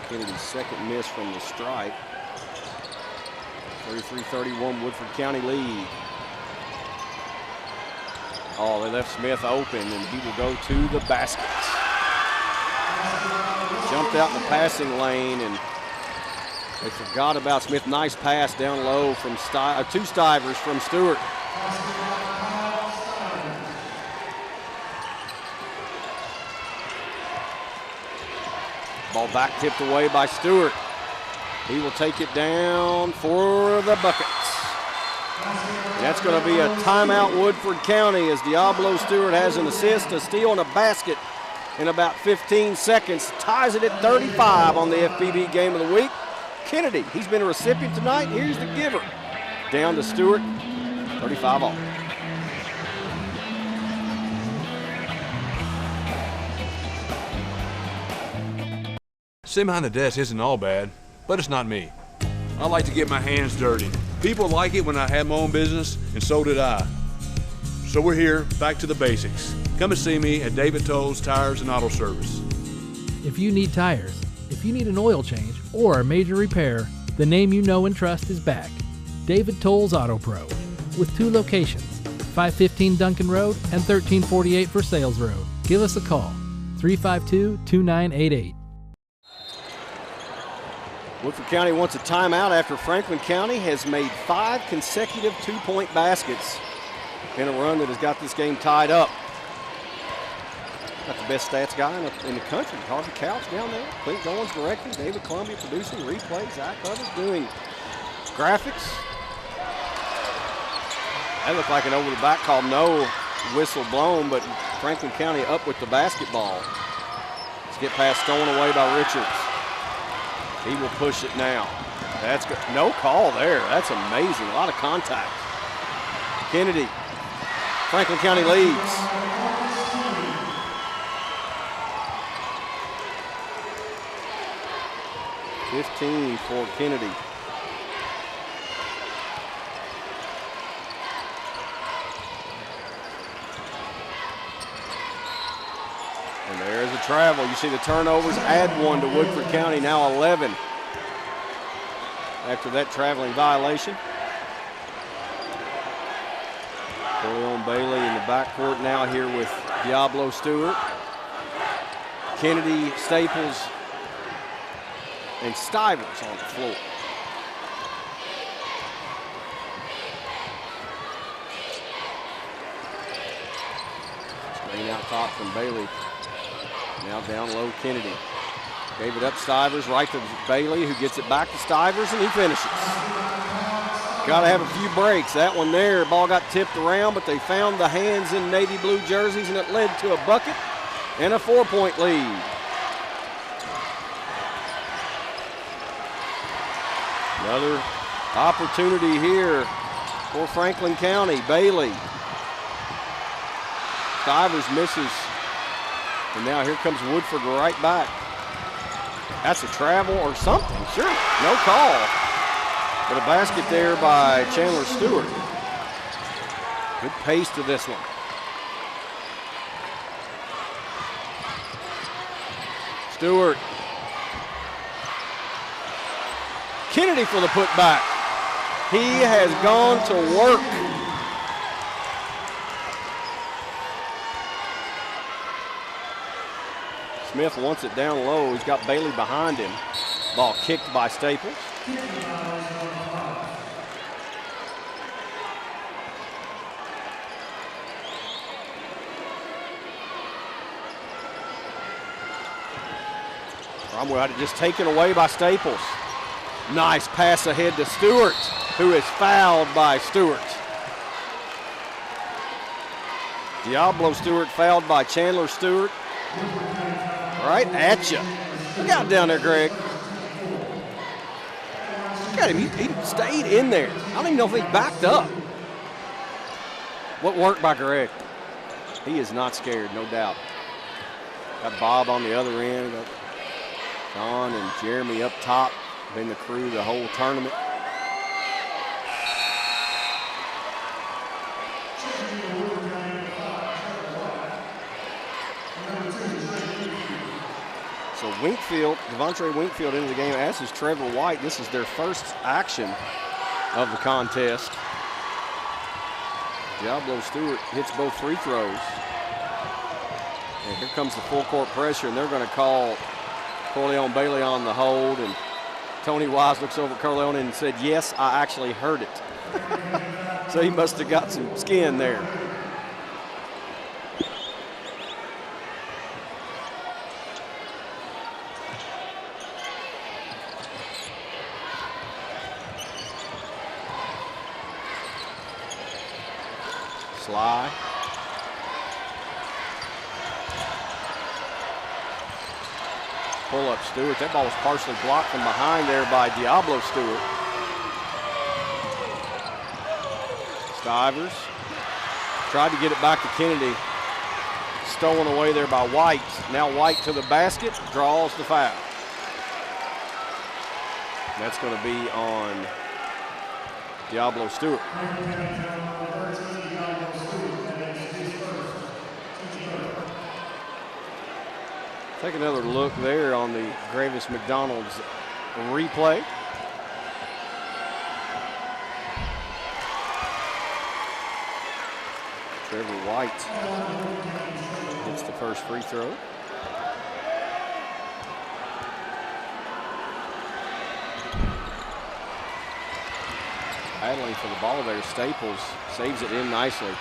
Kennedy's second miss from the stripe. 33-31 Woodford County lead. Oh, they left Smith open, and he will go to the basket. Jumped out in the passing lane, and they forgot about Smith. Nice pass down low from two Stivers from Stewart. Ball back tipped away by Stewart. He will take it down for the buckets. That's going to be a timeout, Woodford County, as Diablo Stewart has an assist, a steal, and a basket in about 15 seconds. Ties it at 35 on the FPB Game of the Week. Kennedy, he's been a recipient tonight. Here's the giver. Down to Stewart, 35 all. Sitting behind the desk isn't all bad, but it's not me. I like to get my hands dirty. People like it when I had my own business, and so did I. So we're here, back to the basics. Come and see me at David Toll's Tires and Auto Service. If you need tires, if you need an oil change, or a major repair, the name you know and trust is back. David Toll's Auto Pro, with 2 locations, 515 Duncan Road and 1348 Versailles Road. Give us a call, 352-2988. Woodford County wants a timeout after Franklin County has made 5 consecutive 2-point baskets in a run that has got this game tied up. Got the best stats guy in the country, Harvey Couch down there. Clint Goins directing, David Columbia producing, replay, Zach Others doing graphics. That looked like an over the back call, no whistle blown, but Franklin County up with the basketball. Let's get past stolen away by Richards. He will push it now. That's good. No call there. That's amazing. A lot of contact. Kennedy. Franklin County leads. $15 for Kennedy. And there's a travel. You see the turnovers, add 1 to Woodford County, now 11 after that traveling violation. Corleone Bailey in the backcourt now here with Diablo Stewart. Kennedy, Staples, and Stivers on the floor. Screen out top from Bailey. Now down low, Kennedy. Gave it up, Stivers, right to Bailey, who gets it back to Stivers, and he finishes. Got to have a few breaks. That one there, ball got tipped around, but they found the hands in navy blue jerseys, and it led to a bucket and a 4-point lead. Another opportunity here for Franklin County. Bailey Stivers misses. And now here comes Woodford right back. That's a travel or something, sure. No call. But a basket there by Chandler Stewart. Good pace to this one. Stewart. Kennedy for the putback. He has gone to work. Smith wants it down low. He's got Bailey behind him. Ball kicked by Staples. Cromwell had it just taken away by Staples. Nice pass ahead to Stewart, who is fouled by Stewart. Diablo Stewart fouled by Chandler Stewart. Right at you. Look out down there, Greg. Look at him, he stayed in there. I don't even know if he backed up. What work by Greg? He is not scared, no doubt. Got Bob on the other end. Got John and Jeremy up top. Been the crew the whole tournament. So Winkfield, Devontre Winkfield into the game, as is Trevor White. This is their first action of the contest. Diablo Stewart hits both free throws. And here comes the full court pressure, and they're going to call Corleone Bailey on the hold. And Tony Wise looks over at Corleone and said, yes, I actually heard it. So he must have got some skin there. Sly. Pull up Stewart. That ball was partially blocked from behind there by Diablo Stewart. Stivers tried to get it back to Kennedy. Stolen away there by White. Now White to the basket, draws the foul. That's going to be on Diablo Stewart. Take another look there on the Gravis McDonald's replay. Trevor White hits the first free throw. Battling for the ball there, Staples saves it in nicely.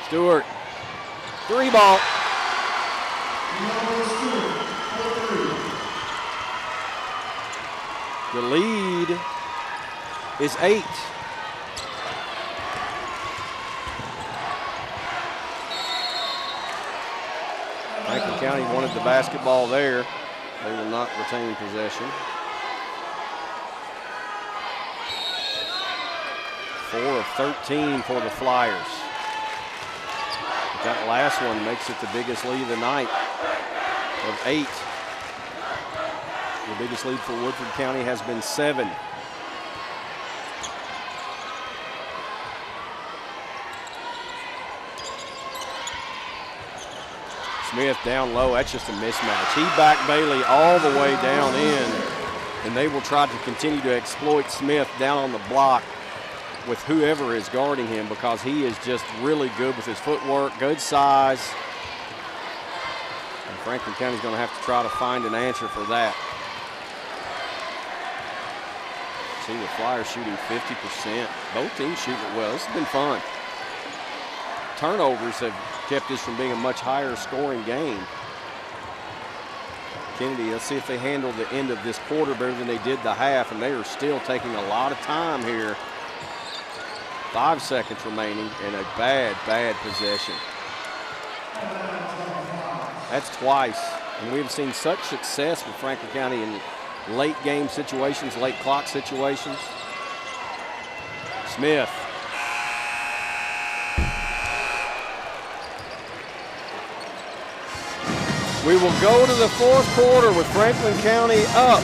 Stewart, three ball. The lead is 8. Franklin County wanted the basketball there. They will not retain possession. 4 of 13 for the Flyers. That last one makes it the biggest lead of the night of 8. The biggest lead for Woodford County has been 7. Smith down low, that's just a mismatch. He backed Bailey all the way down in, and they will try to continue to exploit Smith down on the block with whoever is guarding him, because he is just really good with his footwork, good size. And Franklin County's going to have to try to find an answer for that. See the Flyers shooting 50%. Both teams shooting it well. This has been fun. Turnovers have kept this from being a much higher scoring game. Kennedy, let's see if they handle the end of this quarter better than they did the half, and they are still taking a lot of time here. 5 seconds remaining and a bad possession. That's twice. And we've seen such success with Franklin County in late game situations, late clock situations. Smith. We will go to the fourth quarter with Franklin County up.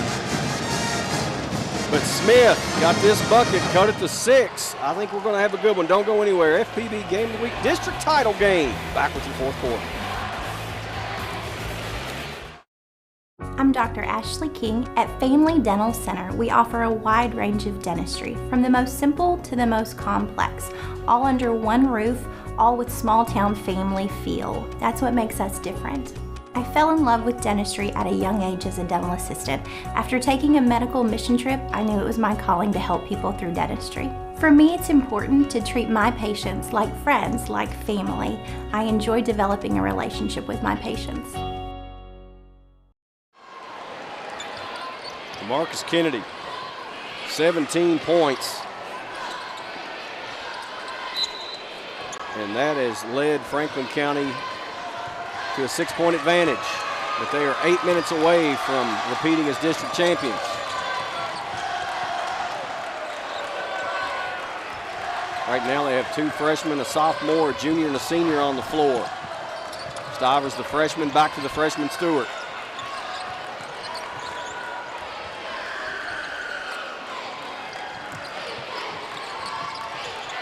But Smith got this bucket, cut it to 6. I think we're going to have a good one. Don't go anywhere. FPB Game of the Week district title game. Back with you fourth quarter. I'm Dr. Ashley King at Family Dental Center. We offer a wide range of dentistry, from the most simple to the most complex, all under one roof, all with small town family feel. That's what makes us different. I fell in love with dentistry at a young age as a dental assistant. After taking a medical mission trip, I knew it was my calling to help people through dentistry. For me, it's important to treat my patients like friends, like family. I enjoy developing a relationship with my patients. Marcus Kennedy, 17 points. And that has led Franklin County to a 6-point advantage, but they are 8 minutes away from repeating as district champions. Right now they have 2 freshmen, a sophomore, a junior, and a senior on the floor. Stivers, the freshman, back to the freshman Stewart.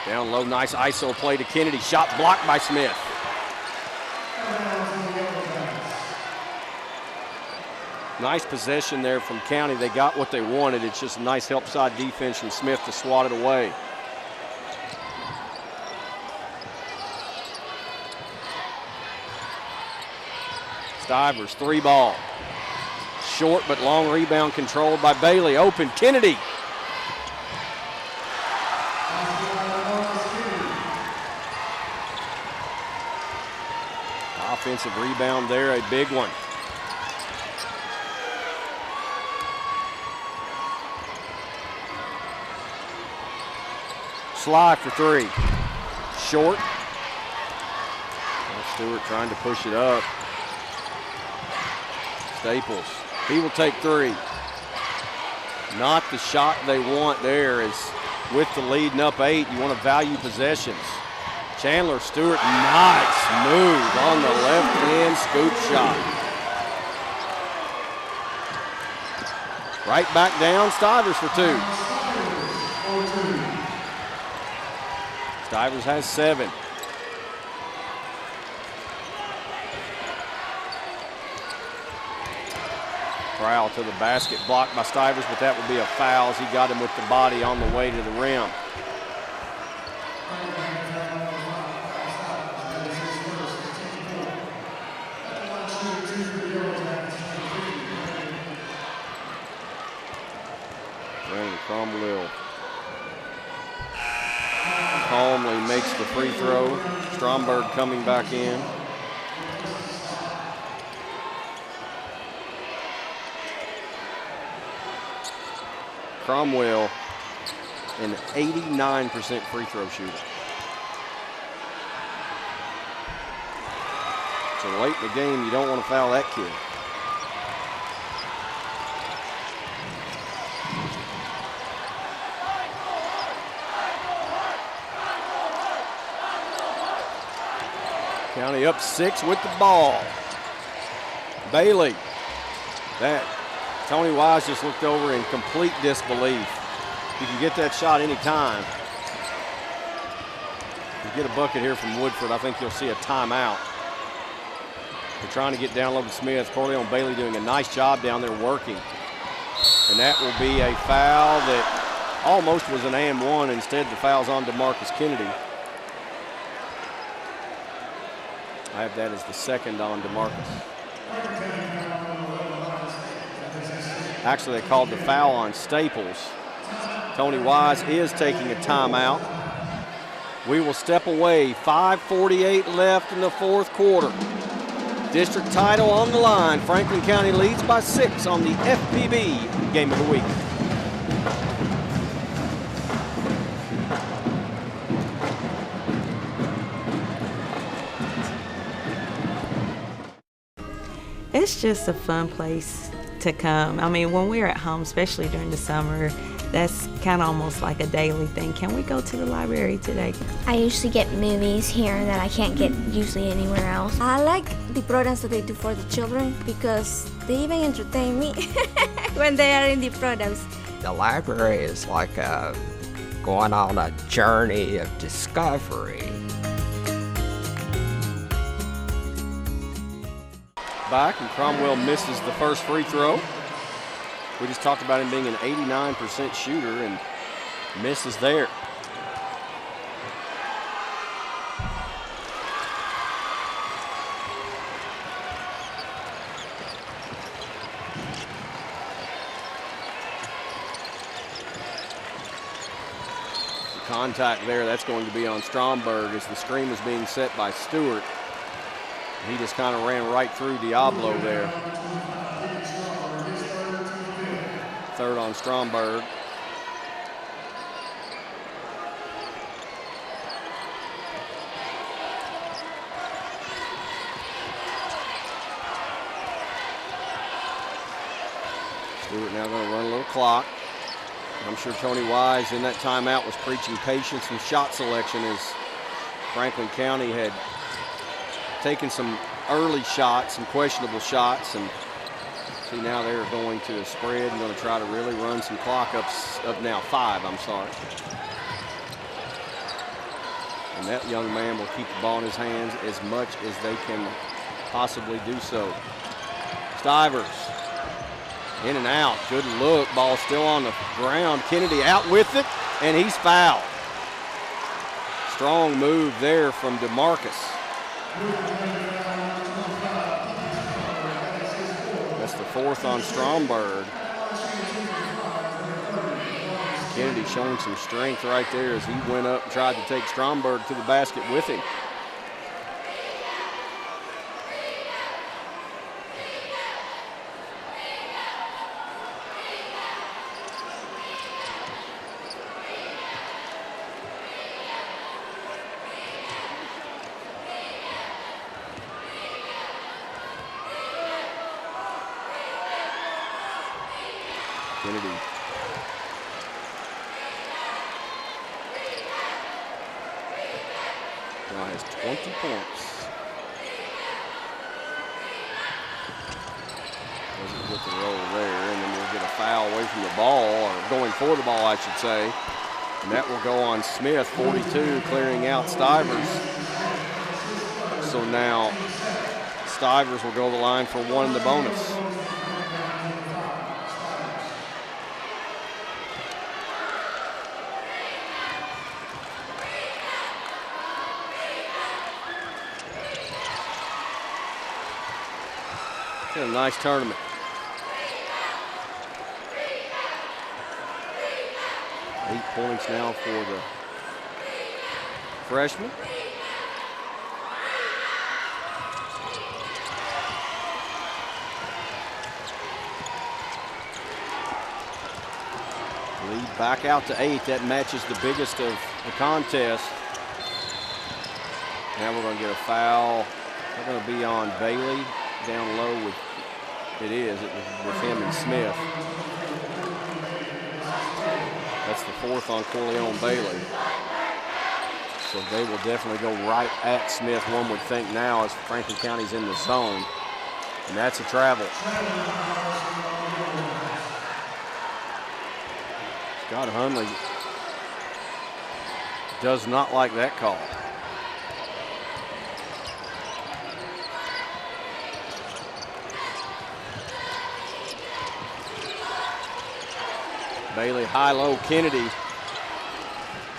Down low, nice ISO play to Kennedy. Shot blocked by Smith. Nice possession there from County. They got what they wanted. It's just a nice help side defense from Smith to swat it away. Stivers, 3 ball. Short but long rebound controlled by Bailey. Open, Kennedy. Offensive rebound there, a big one. Sly for 3. Short. Stewart trying to push it up. Staples, he will take 3. Not the shot they want there, is with the lead and up 8, you want to value possessions. Chandler Stewart, nice move on the left hand scoop shot. Right back down, Stivers for 2. Stivers has 7. Crowell to the basket, blocked by Stivers, but that would be a foul as he got him with the body on the way to the rim. Cromwell calmly makes the free throw. Stromberg coming back in. Cromwell, an 89% free throw shooter. So late in the game, you don't want to foul that kid. County up 6 with the ball. Bailey. That Tony Wise just looked over in complete disbelief. You can get that shot any time. You get a bucket here from Woodford, I think you'll see a timeout. They're trying to get down low to Smith. Corleone Bailey doing a nice job down there working. And that will be a foul that almost was an and one. Instead, the foul's on DeMarcus Kennedy. I have that as the second on DeMarcus. Actually, they called the foul on Staples. Tony Wise is taking a timeout. We will step away. 5:48 left in the fourth quarter. District title on the line. Franklin County leads by 6 on the FPB Game of the Week. It's just a fun place to come. I mean, when we're at home, especially during the summer, that's kind of almost like a daily thing. Can we go to the library today? I usually get movies here that I can't get usually anywhere else. I like the programs that they do for the children because they even entertain me when they are in the programs. The library is like going on a journey of discovery. Back, and Cromwell misses the first free throw. We just talked about him being an 89% shooter and misses there. The contact there, that's going to be on Stromberg as the screen was being set by Stewart. He just kind of ran right through Diablo there. Third on Stromberg. Stewart now going to run a little clock. I'm sure Tony Wise in that timeout was preaching patience and shot selection as Franklin County had taken some early shots, some questionable shots, and see now they're going to a spread and going to try to really run some clock up now 5, I'm sorry. And that young man will keep the ball in his hands as much as they can possibly do so. Stivers, in and out, good look, ball still on the ground. Kennedy out with it, and he's fouled. Strong move there from DeMarcus. That's the 4th on Stromberg. Kennedy showing some strength right there as he went up and tried to take Stromberg to the basket with him. Kennedy. Now has 20 points. Doesn't get the roll there, and then we'll get a foul away from the ball, or going for the ball, I should say. And that will go on Smith, 42, clearing out Stivers. So now Stivers will go to the line for 1 in the bonus. A nice tournament. Eight points now for the freshman. Lead back out to 8. That matches the biggest of the contest. Now we're going to get a foul. They're going to be on Bailey. Down low with, it was with him and Smith. That's the 4th on Corleone Bailey. So they will definitely go right at Smith, one would think now, as Franklin County's in the zone. And that's a travel. Scott Hunley does not like that call. Bailey high-low, Kennedy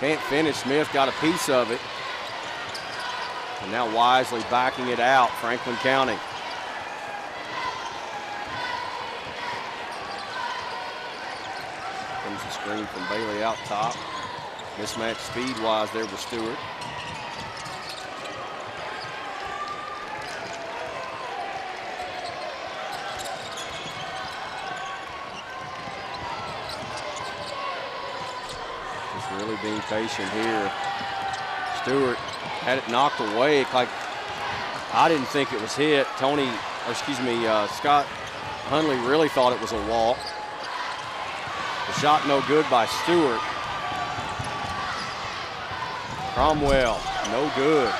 can't finish. Smith got a piece of it. And now wisely backing it out, Franklin County. Comes the screen from Bailey out top. Mismatch speed-wise there with Stewart. Really being patient here. Stewart had it knocked away. Like, I didn't think it was hit. Scott Hundley really thought it was a walk. The shot no good by Stewart. Cromwell, no good.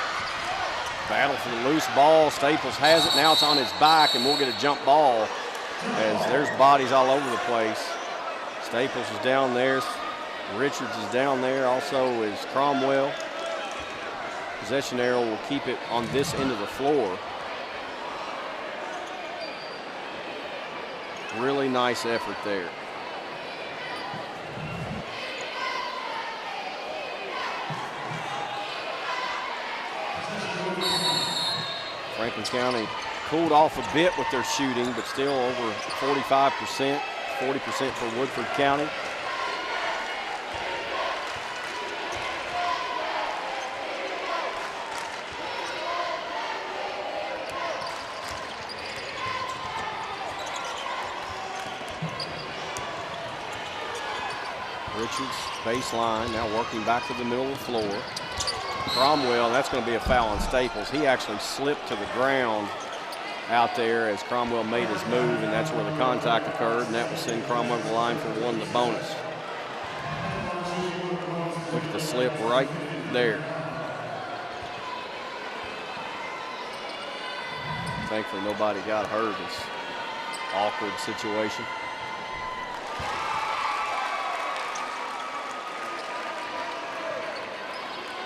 Battle for the loose ball. Staples has it. Now it's on his back, and we'll get a jump ball as there's bodies all over the place. Staples is down there. Richards is down there. Also is Cromwell. Possession arrow will keep it on this end of the floor. Really nice effort there. Franklin County cooled off a bit with their shooting, but still over 45%, 40% for Woodford County. Richards, baseline, now working back to the middle of the floor. Cromwell, that's going to be a foul on Staples. He actually slipped to the ground out there as Cromwell made his move, and that's where the contact occurred, and that will send Cromwell to the line for one, the bonus. Look at the slip right there. Thankfully, nobody got hurt. It's an awkward situation.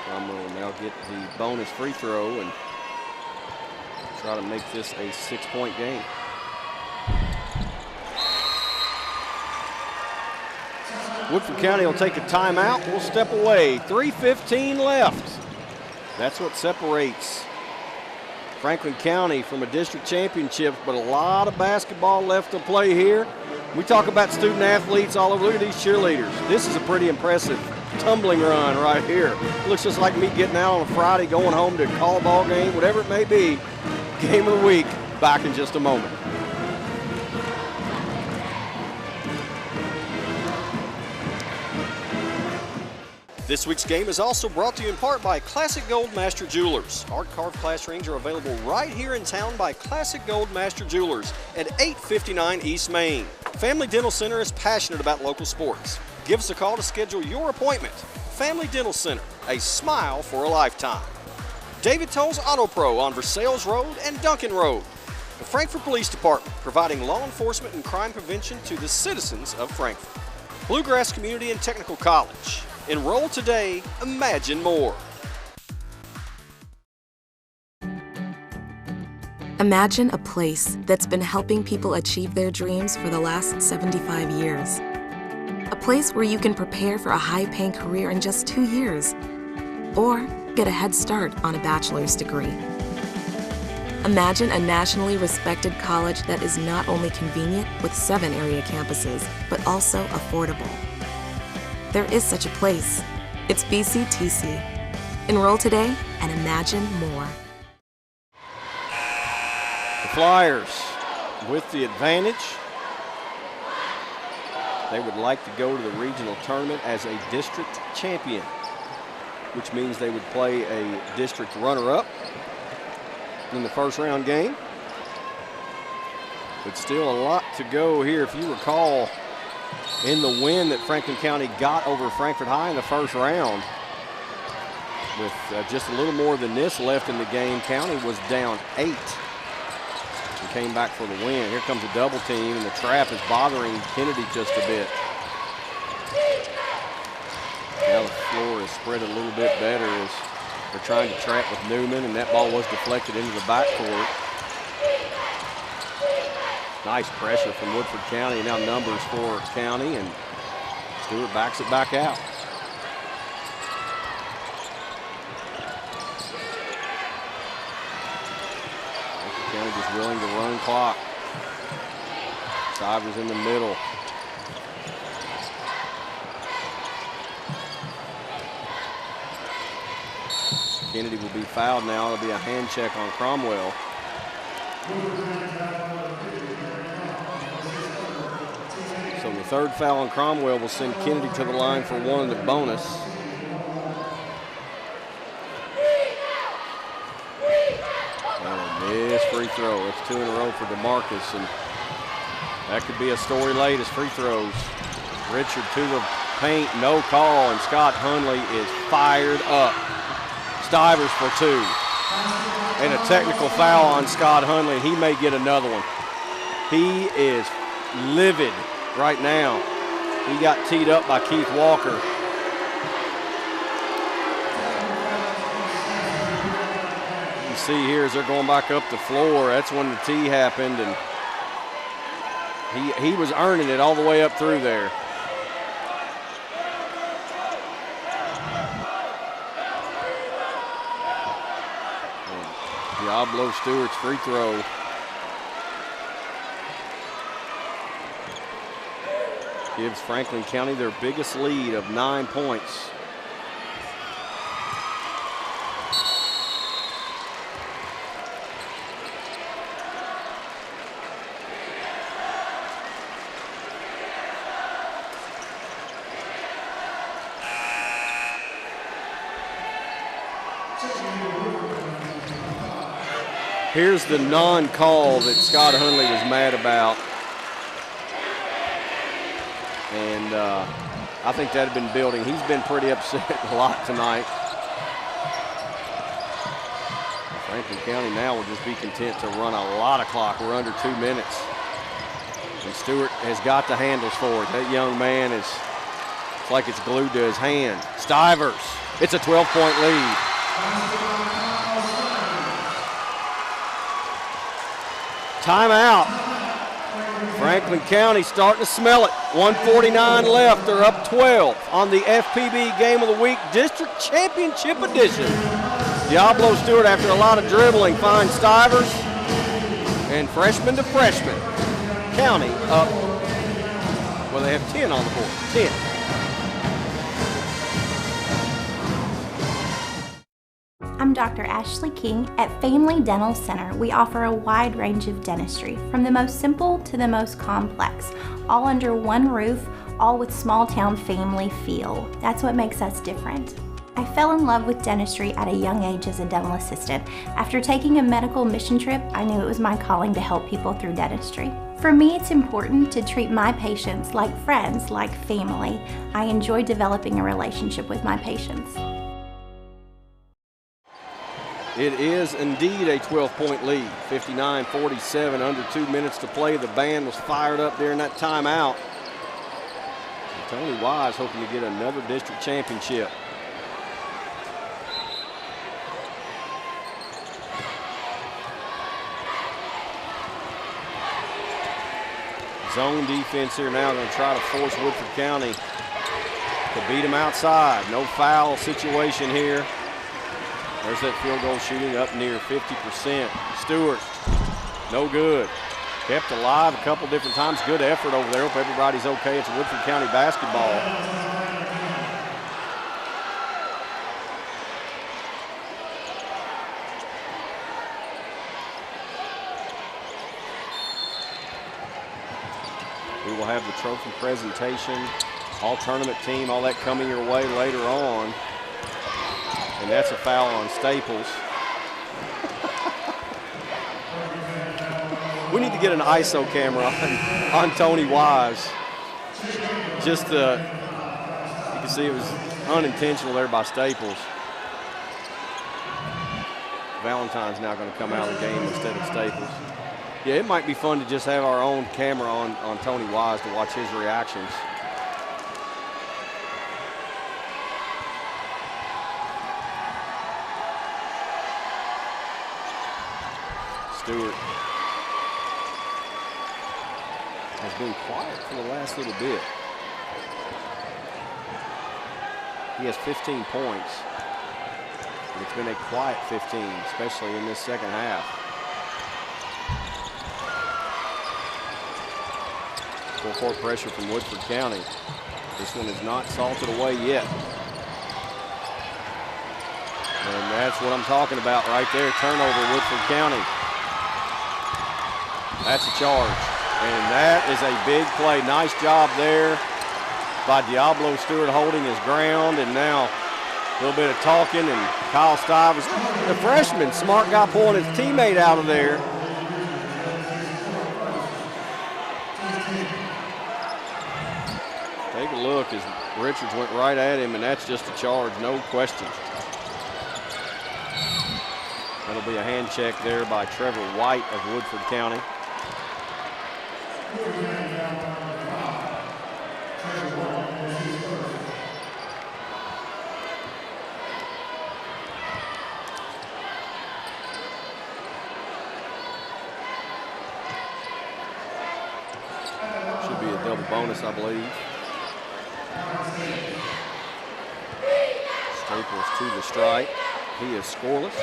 Cromwell will now get the bonus free throw and try to make this a 6-point game. Woodford County will take a timeout. We'll step away. 3:15 left. That's what separates Franklin County from a district championship, but a lot of basketball left to play here. We talk about student athletes all over. Look at these cheerleaders. This is a pretty impressive tumbling run right here. Looks just like me getting out on a Friday, going home to call a ball game, whatever it may be. Game of the week, back in just a moment. This week's game is also brought to you in part by Classic Gold Master Jewelers. Art carved class rings are available right here in town by Classic Gold Master Jewelers at 859 East Main. Family Dental Center is passionate about local sports. Give us a call to schedule your appointment. Family Dental Center, a smile for a lifetime. David Toll's Auto Pro on Versailles Road and Duncan Road. The Frankfort Police Department, providing law enforcement and crime prevention to the citizens of Frankfort. Bluegrass Community and Technical College. Enroll today, imagine more. Imagine a place that's been helping people achieve their dreams for the last 75 years. A place where you can prepare for a high-paying career in just 2 years, or get a head start on a bachelor's degree. Imagine a nationally respected college that is not only convenient with 7 area campuses, but also affordable. There is such a place. It's BCTC. Enroll today and imagine more. The Flyers with the advantage. They would like to go to the regional tournament as a district champion, which means they would play a district runner-up in the first round game. But still a lot to go here. If you recall, in the win that Franklin County got over Frankfort High in the first round, with just a little more than this left in the game, County was down 8 and came back for the win. Here comes a double team, and the trap is bothering Kennedy just a bit. Now the floor is spread a little bit better as they're trying to trap with Newman, and that ball was deflected into the backcourt. Nice pressure from Woodford County. Now numbers for County, and Stewart backs it back out. Woodford County just willing to run clock. Stivers in the middle. Kennedy will be fouled now. It'll be a hand check on Cromwell. So the third foul on Cromwell will send Kennedy to the line for one in the bonus. And a missed free throw. That's 2 in a row for DeMarcus. And That could be a story late as free throws. Richard to the paint, no call, and Scott Hunley is fired up. Stivers for 2. And a technical foul on Scott Hunley. He may get another one. He is livid right now. He got teed up by Keith Walker. You see here as they're going back up the floor, that's when the tee happened, and he was earning it all the way up through there. Diablo Stewart's free throw. Gives Franklin County their biggest lead of 9 points. Here's the non-call that Scott Hunley was mad about. And I think that had been building. He's been pretty upset a lot tonight. Franklin County now will just be content to run a lot of clock. We're under 2 minutes. And Stewart has got the handles for it. That young man it's like it's glued to his hand. Stivers, it's a 12-point lead. Timeout. Franklin County starting to smell it. 1:49 left. They're up 12 on the FPB Game of the Week District Championship Edition. Diablo Stewart, after a lot of dribbling, finds Stivers. And freshman to freshman. County up. Well, they have 10 on the board. 10. I'm Dr. Ashley King. At Family Dental Center, we offer a wide range of dentistry, from the most simple to the most complex, all under one roof, all with small town family feel. That's what makes us different. I fell in love with dentistry at a young age as a dental assistant. After taking a medical mission trip, I knew it was my calling to help people through dentistry. For me, it's important to treat my patients like friends, like family. I enjoy developing a relationship with my patients. It is indeed a 12-point lead, 59-47, under 2 minutes to play. The band was fired up during that timeout. And Tony Wise hoping to get another district championship. Zone defense here now, going to try to force Woodford County to beat them outside. No foul situation here. There's that field goal shooting up near 50%. Stewart, no good. Kept alive a couple different times. Good effort over there. Hope everybody's okay. It's Woodford County basketball. We will have the trophy presentation, all tournament team, all that coming your way later on. And that's a foul on Staples. We need to get an ISO camera on Tony Wise. Just you can see it was unintentional there by Staples. Valentine's now going to come out of the game instead of Staples. Yeah, it might be fun to just have our own camera on Tony Wise to watch his reactions. Stewart has been quiet for the last little bit. He has 15 points. And it's been a quiet 15, especially in this second half. Full court pressure from Woodford County. This one is not salted away yet. And that's what I'm talking about right there. Turnover, Woodford County. That's a charge. And that is a big play. Nice job there by Diablo Stewart holding his ground. And now a little bit of talking, and Kyle Stivers, the freshman, smart guy, pulling his teammate out of there. look as Richards went right at him, and that's just a charge, no question. That'll be a hand check there by Trevor White of Woodford County. Should be a double bonus, I believe. Staples to the strike. He is scoreless.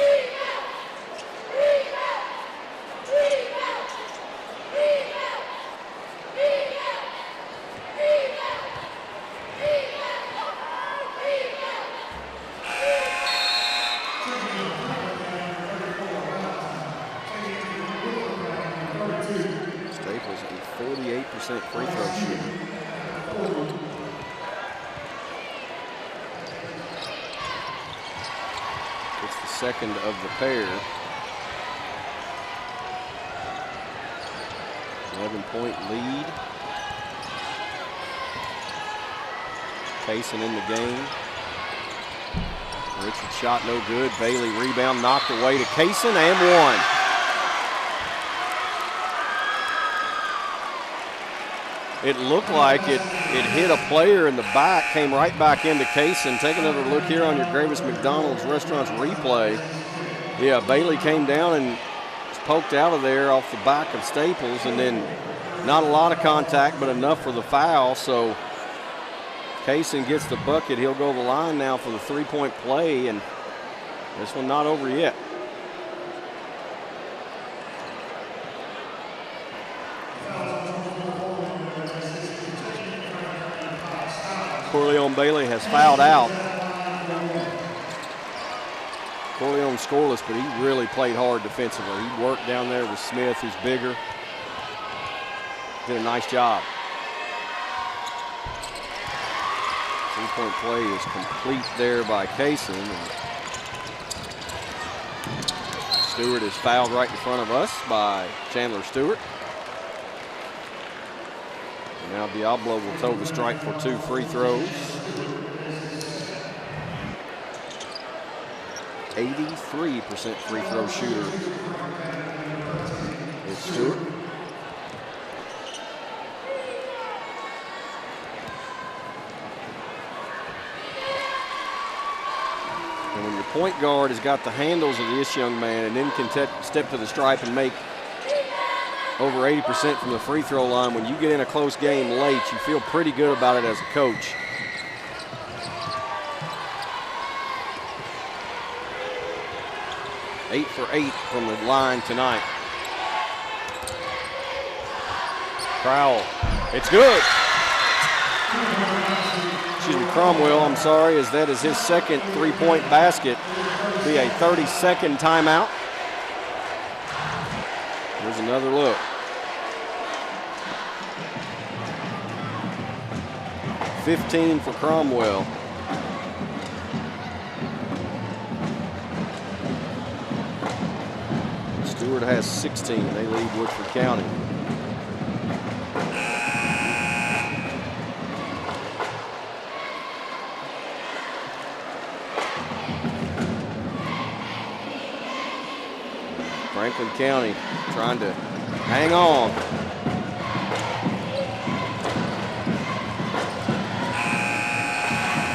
Staples, a 48% free throw shooter. It's the second of the pair. 11-point lead. Kaysen in the game. Richard shot no good. Bailey rebound knocked away to Kaysen and one. It looked like it hit a player in the back, came right back into Kaysen. Take another look here on your Gravis McDonald's Restaurants replay. Yeah, Bailey came down and was poked out of there off the back of Staples, and then not a lot of contact, but enough for the foul. So Kaysen gets the bucket. He'll go to the line now for the three-point play, and this one not over yet. Corleone Bailey has fouled out. Corleone scoreless, but he really played hard defensively. He worked down there with Smith, who's bigger. Did a nice job. Three-point play is complete there by Kaysen. Stewart is fouled right in front of us by Chandler Stewart. Now Diablo will toe the strike for two free throws. 83% free throw shooter is Stewart. And when your point guard has got the handles of this young man and then can step to the stripe and make over 80% from the free throw line, when you get in a close game late, you feel pretty good about it as a coach. Eight for 8 from the line tonight. Crowell, it's good. Excuse me, Cromwell, I'm sorry, as that is his second three-point basket. Be a 30-second timeout. Here's another look. $15 for Cromwell. Stewart has 16. They lead Woodford County. Franklin County trying to hang on.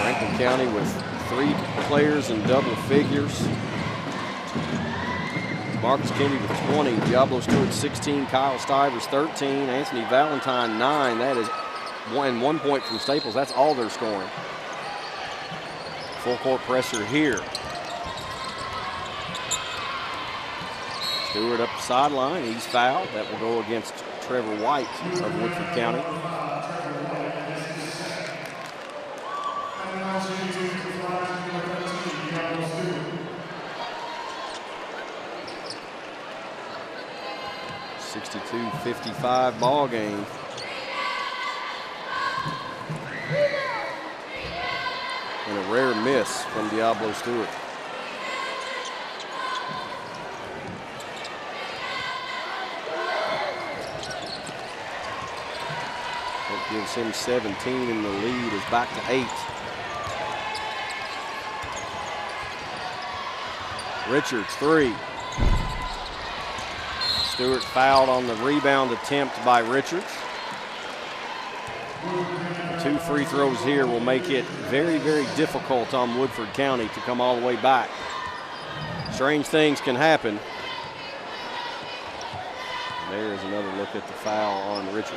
Franklin County with 3 players in double figures. Marcus Kennedy with 20, Diablo Stewart 16, Kyle Stivers 13, Anthony Valentine 9. That is 1 point from Staples. That's all they're scoring. Full court pressure here. Stewart up the sideline, he's fouled. That will go against Trevor White of Woodford County. .62-55 ball game. And a rare miss from Diablo Stewart. Gives Gives him 17, and the lead is back to 8. Richards, 3. Stewart fouled on the rebound attempt by Richards. 2 free throws here will make it very, very difficult on Woodford County to come all the way back. Strange things can happen. There's another look at the foul on Richards.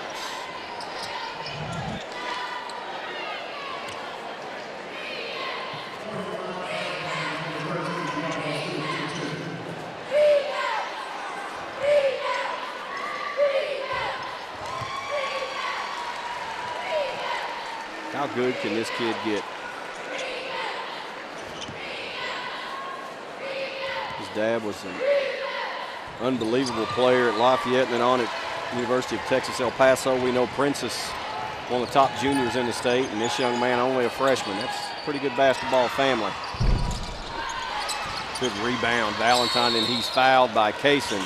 How good can this kid get? His dad was an unbelievable player at Lafayette and then on at University of Texas El Paso. We know Princess, one of the top juniors in the state, and this young man only a freshman. That's a pretty good basketball family. Good rebound, Valentine, and he's fouled by Kaysen.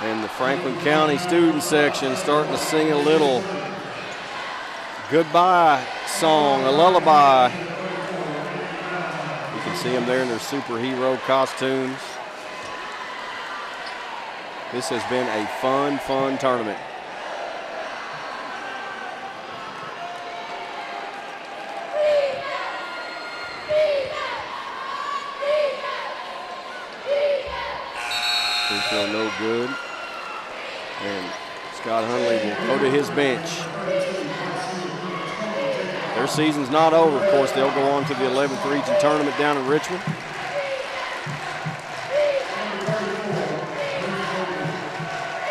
And the Franklin County student section starting to sing a little goodbye song, a lullaby. You can see them there in their superhero costumes. This has been a fun tournament. Free throw no good. And Scott Hunley will go to his bench. Their season's not over, of course. They'll go on to the 11th region tournament down in Richmond.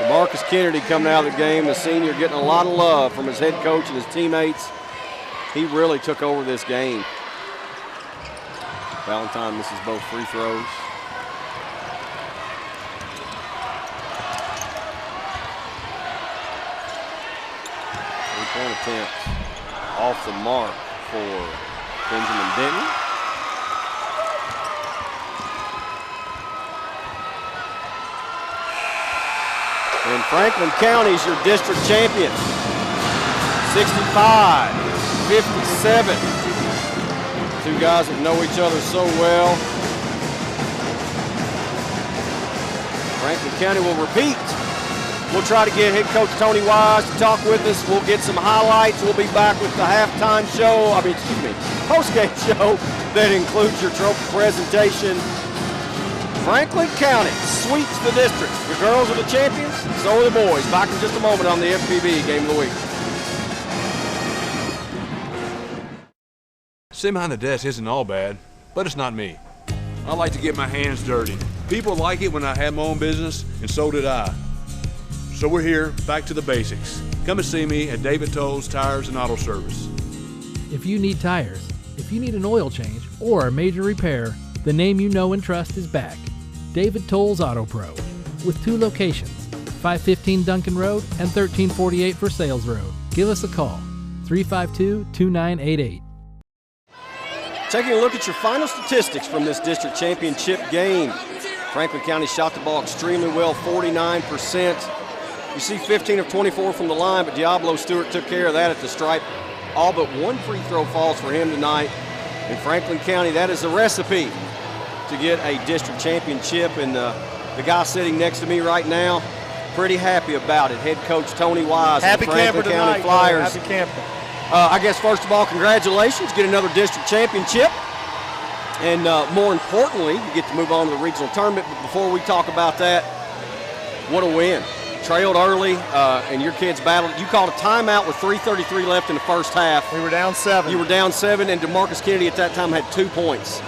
Marcus Kennedy coming out of the game, the senior, getting a lot of love from his head coach and his teammates. He really took over this game. Valentine misses both free throws. Three-point attempt off the mark for Benjamin Denton. And Franklin County's your district champion. 65-57. Two guys that know each other so well. Franklin County will repeat. We'll try to get head coach Tony Wise to talk with us. We'll get some highlights. We'll be back with the halftime show, post-game show that includes your trophy presentation. Franklin County sweeps the district. The girls are the champions, so are the boys. Back in just a moment on the FPB Game of the Week. Sitting behind the desk isn't all bad, but it's not me. I like to get my hands dirty. People like it when I had my own business, and so did I. So we're here, back to the basics. Come and see me at David Toll's Tires and Auto Service. If you need tires, if you need an oil change, or a major repair, the name you know and trust is back. David Toll's Auto Pro, with 2 locations, 515 Duncan Road and 1348 Versailles Road. Give us a call, 352-2988. Taking a look at your final statistics from this district championship game. Franklin County shot the ball extremely well, 49%. You see 15 of 24 from the line, but Diablo Stewart took care of that at the stripe. All but 1 free throw falls for him tonight. In Franklin County, that is the recipe to get a district championship. And the guy sitting next to me right now, pretty happy about it. Head coach Tony Wise of the Franklin County Flyers. Happy camper. I guess first of all, congratulations, get another district championship. And more importantly, you get to move on to the regional tournament. But before we talk about that, what a win. Trailed early, and your kids battled. You called a timeout with 3:33 left in the first half. We were down 7. You were down 7, and DeMarcus Kennedy at that time had 2 points.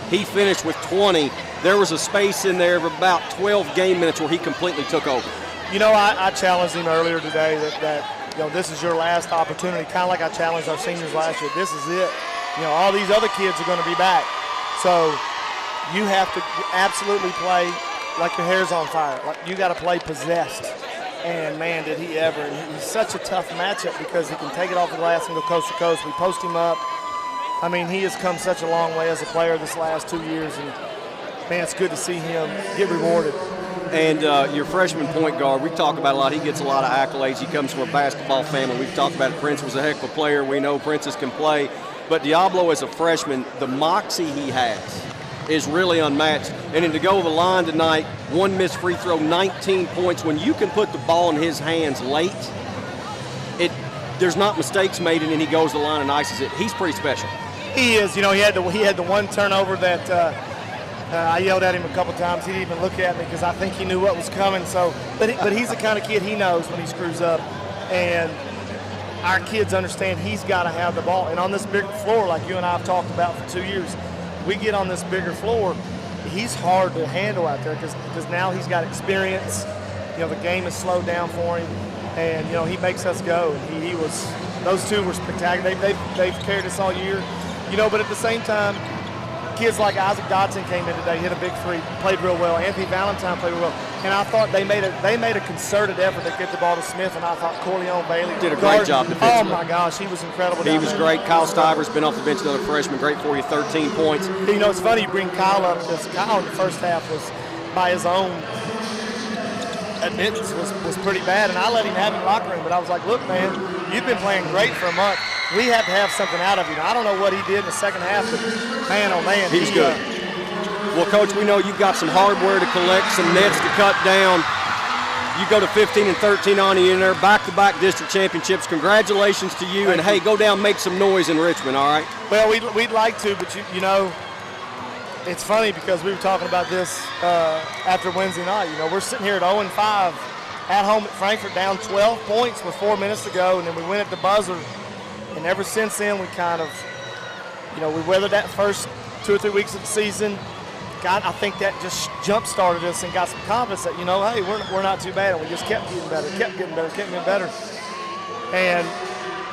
He finished with 20. There was a space in there of about 12 game minutes where he completely took over. You know, I challenged him earlier today that this is your last opportunity, kind of like I challenged our seniors last year. This is it. All these other kids are going to be back. So you have to absolutely play like your hair's on fire. Like you got to play possessed. And, man, did he ever. And he's such a tough matchup because he can take it off the glass and go coast to coast. We post him up. I mean, he has come such a long way as a player this last 2 years. And, man, it's good to see him get rewarded. And your freshman point guard, we talk about a lot. He gets a lot of accolades. He comes from a basketball family. We've talked about it. Prince was a heck of a player. We know Princess can play. But Diablo, as a freshman, the moxie he has is really unmatched. And then to go to the line tonight, one missed free throw, 19 points. When you can put the ball in his hands late, there's not mistakes made, and then he goes to the line and ices it. He's pretty special. He is. You know, he had the one turnover that I yelled at him a couple times. He didn't even look at me because I think he knew what was coming. So, but he's the kind of kid, he knows when he screws up, and our kids understand he's got to have the ball. And on this bigger floor, like you and I have talked about for 2 years, we get on this bigger floor, he's hard to handle out there because now he's got experience. You know, the game is slowed down for him, and you know he makes us go. And he was, those two were spectacular. They've carried us all year, you know. But at the same time, kids like Isaac Dodson came in today, hit a big three, played real well. Anthony Valentine played real well, and I thought they made a concerted effort to get the ball to Smith. And I thought Corleone Bailey did a great job defensively. Oh my gosh, he was incredible. He was great. Kyle Stiver's been off the bench, another freshman, great for you, 13 points. You know, it's funny you bring Kyle up because Kyle in the first half was, by his own admittance, was pretty bad, and I let him have it in the locker room. But I was like, look, man, you've been playing great for a month. We have to have something out of you. Now, I don't know what he did in the second half, but man, oh man, he's good. Well, Coach, we know you've got some hardware to collect, some nets to cut down. You go to 15 and 13 on you in there, back-to-back district championships. Congratulations to you, and hey, go down, make some noise in Richmond, all right? Well, we'd like to, but you know, it's funny because we were talking about this after Wednesday night. You know, we're sitting here at 0-5 at home at Frankfort, down 12 points with 4 minutes to go, and then we win at the buzzer. And ever since then, we kind of, you know, we weathered that first 2 or 3 weeks of the season. I think that just jump-started us and got some confidence that, you know, hey, we're not too bad. And we just kept getting better. And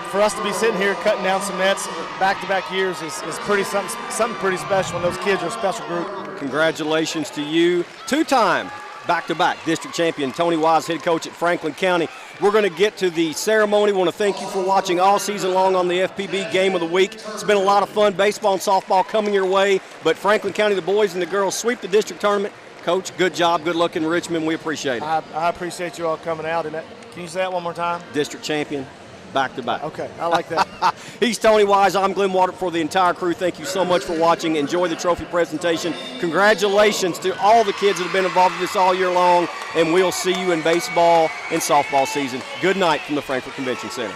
for us to be sitting here cutting down some nets back-to-back years is pretty something pretty special, and those kids are a special group. Congratulations to you. Two-time back-to-back district champion Tony Wise, head coach at Franklin County. We're going to get to the ceremony. We want to thank you for watching all season long on the FPB Game of the Week. It's been a lot of fun. Baseball and softball coming your way, but Franklin County, the boys and the girls, sweep the district tournament. Coach, good job. Good luck in Richmond. We appreciate it. I appreciate you all coming out. And can you say that one more time? District champion. Back-to-back. Okay, I like that. He's Tony Wise. I'm Glenn Water for the entire crew. Thank you so much for watching. Enjoy the trophy presentation. Congratulations to all the kids that have been involved in this all year long, and we'll see you in baseball and softball season. Good night from the Frankfort Convention Center.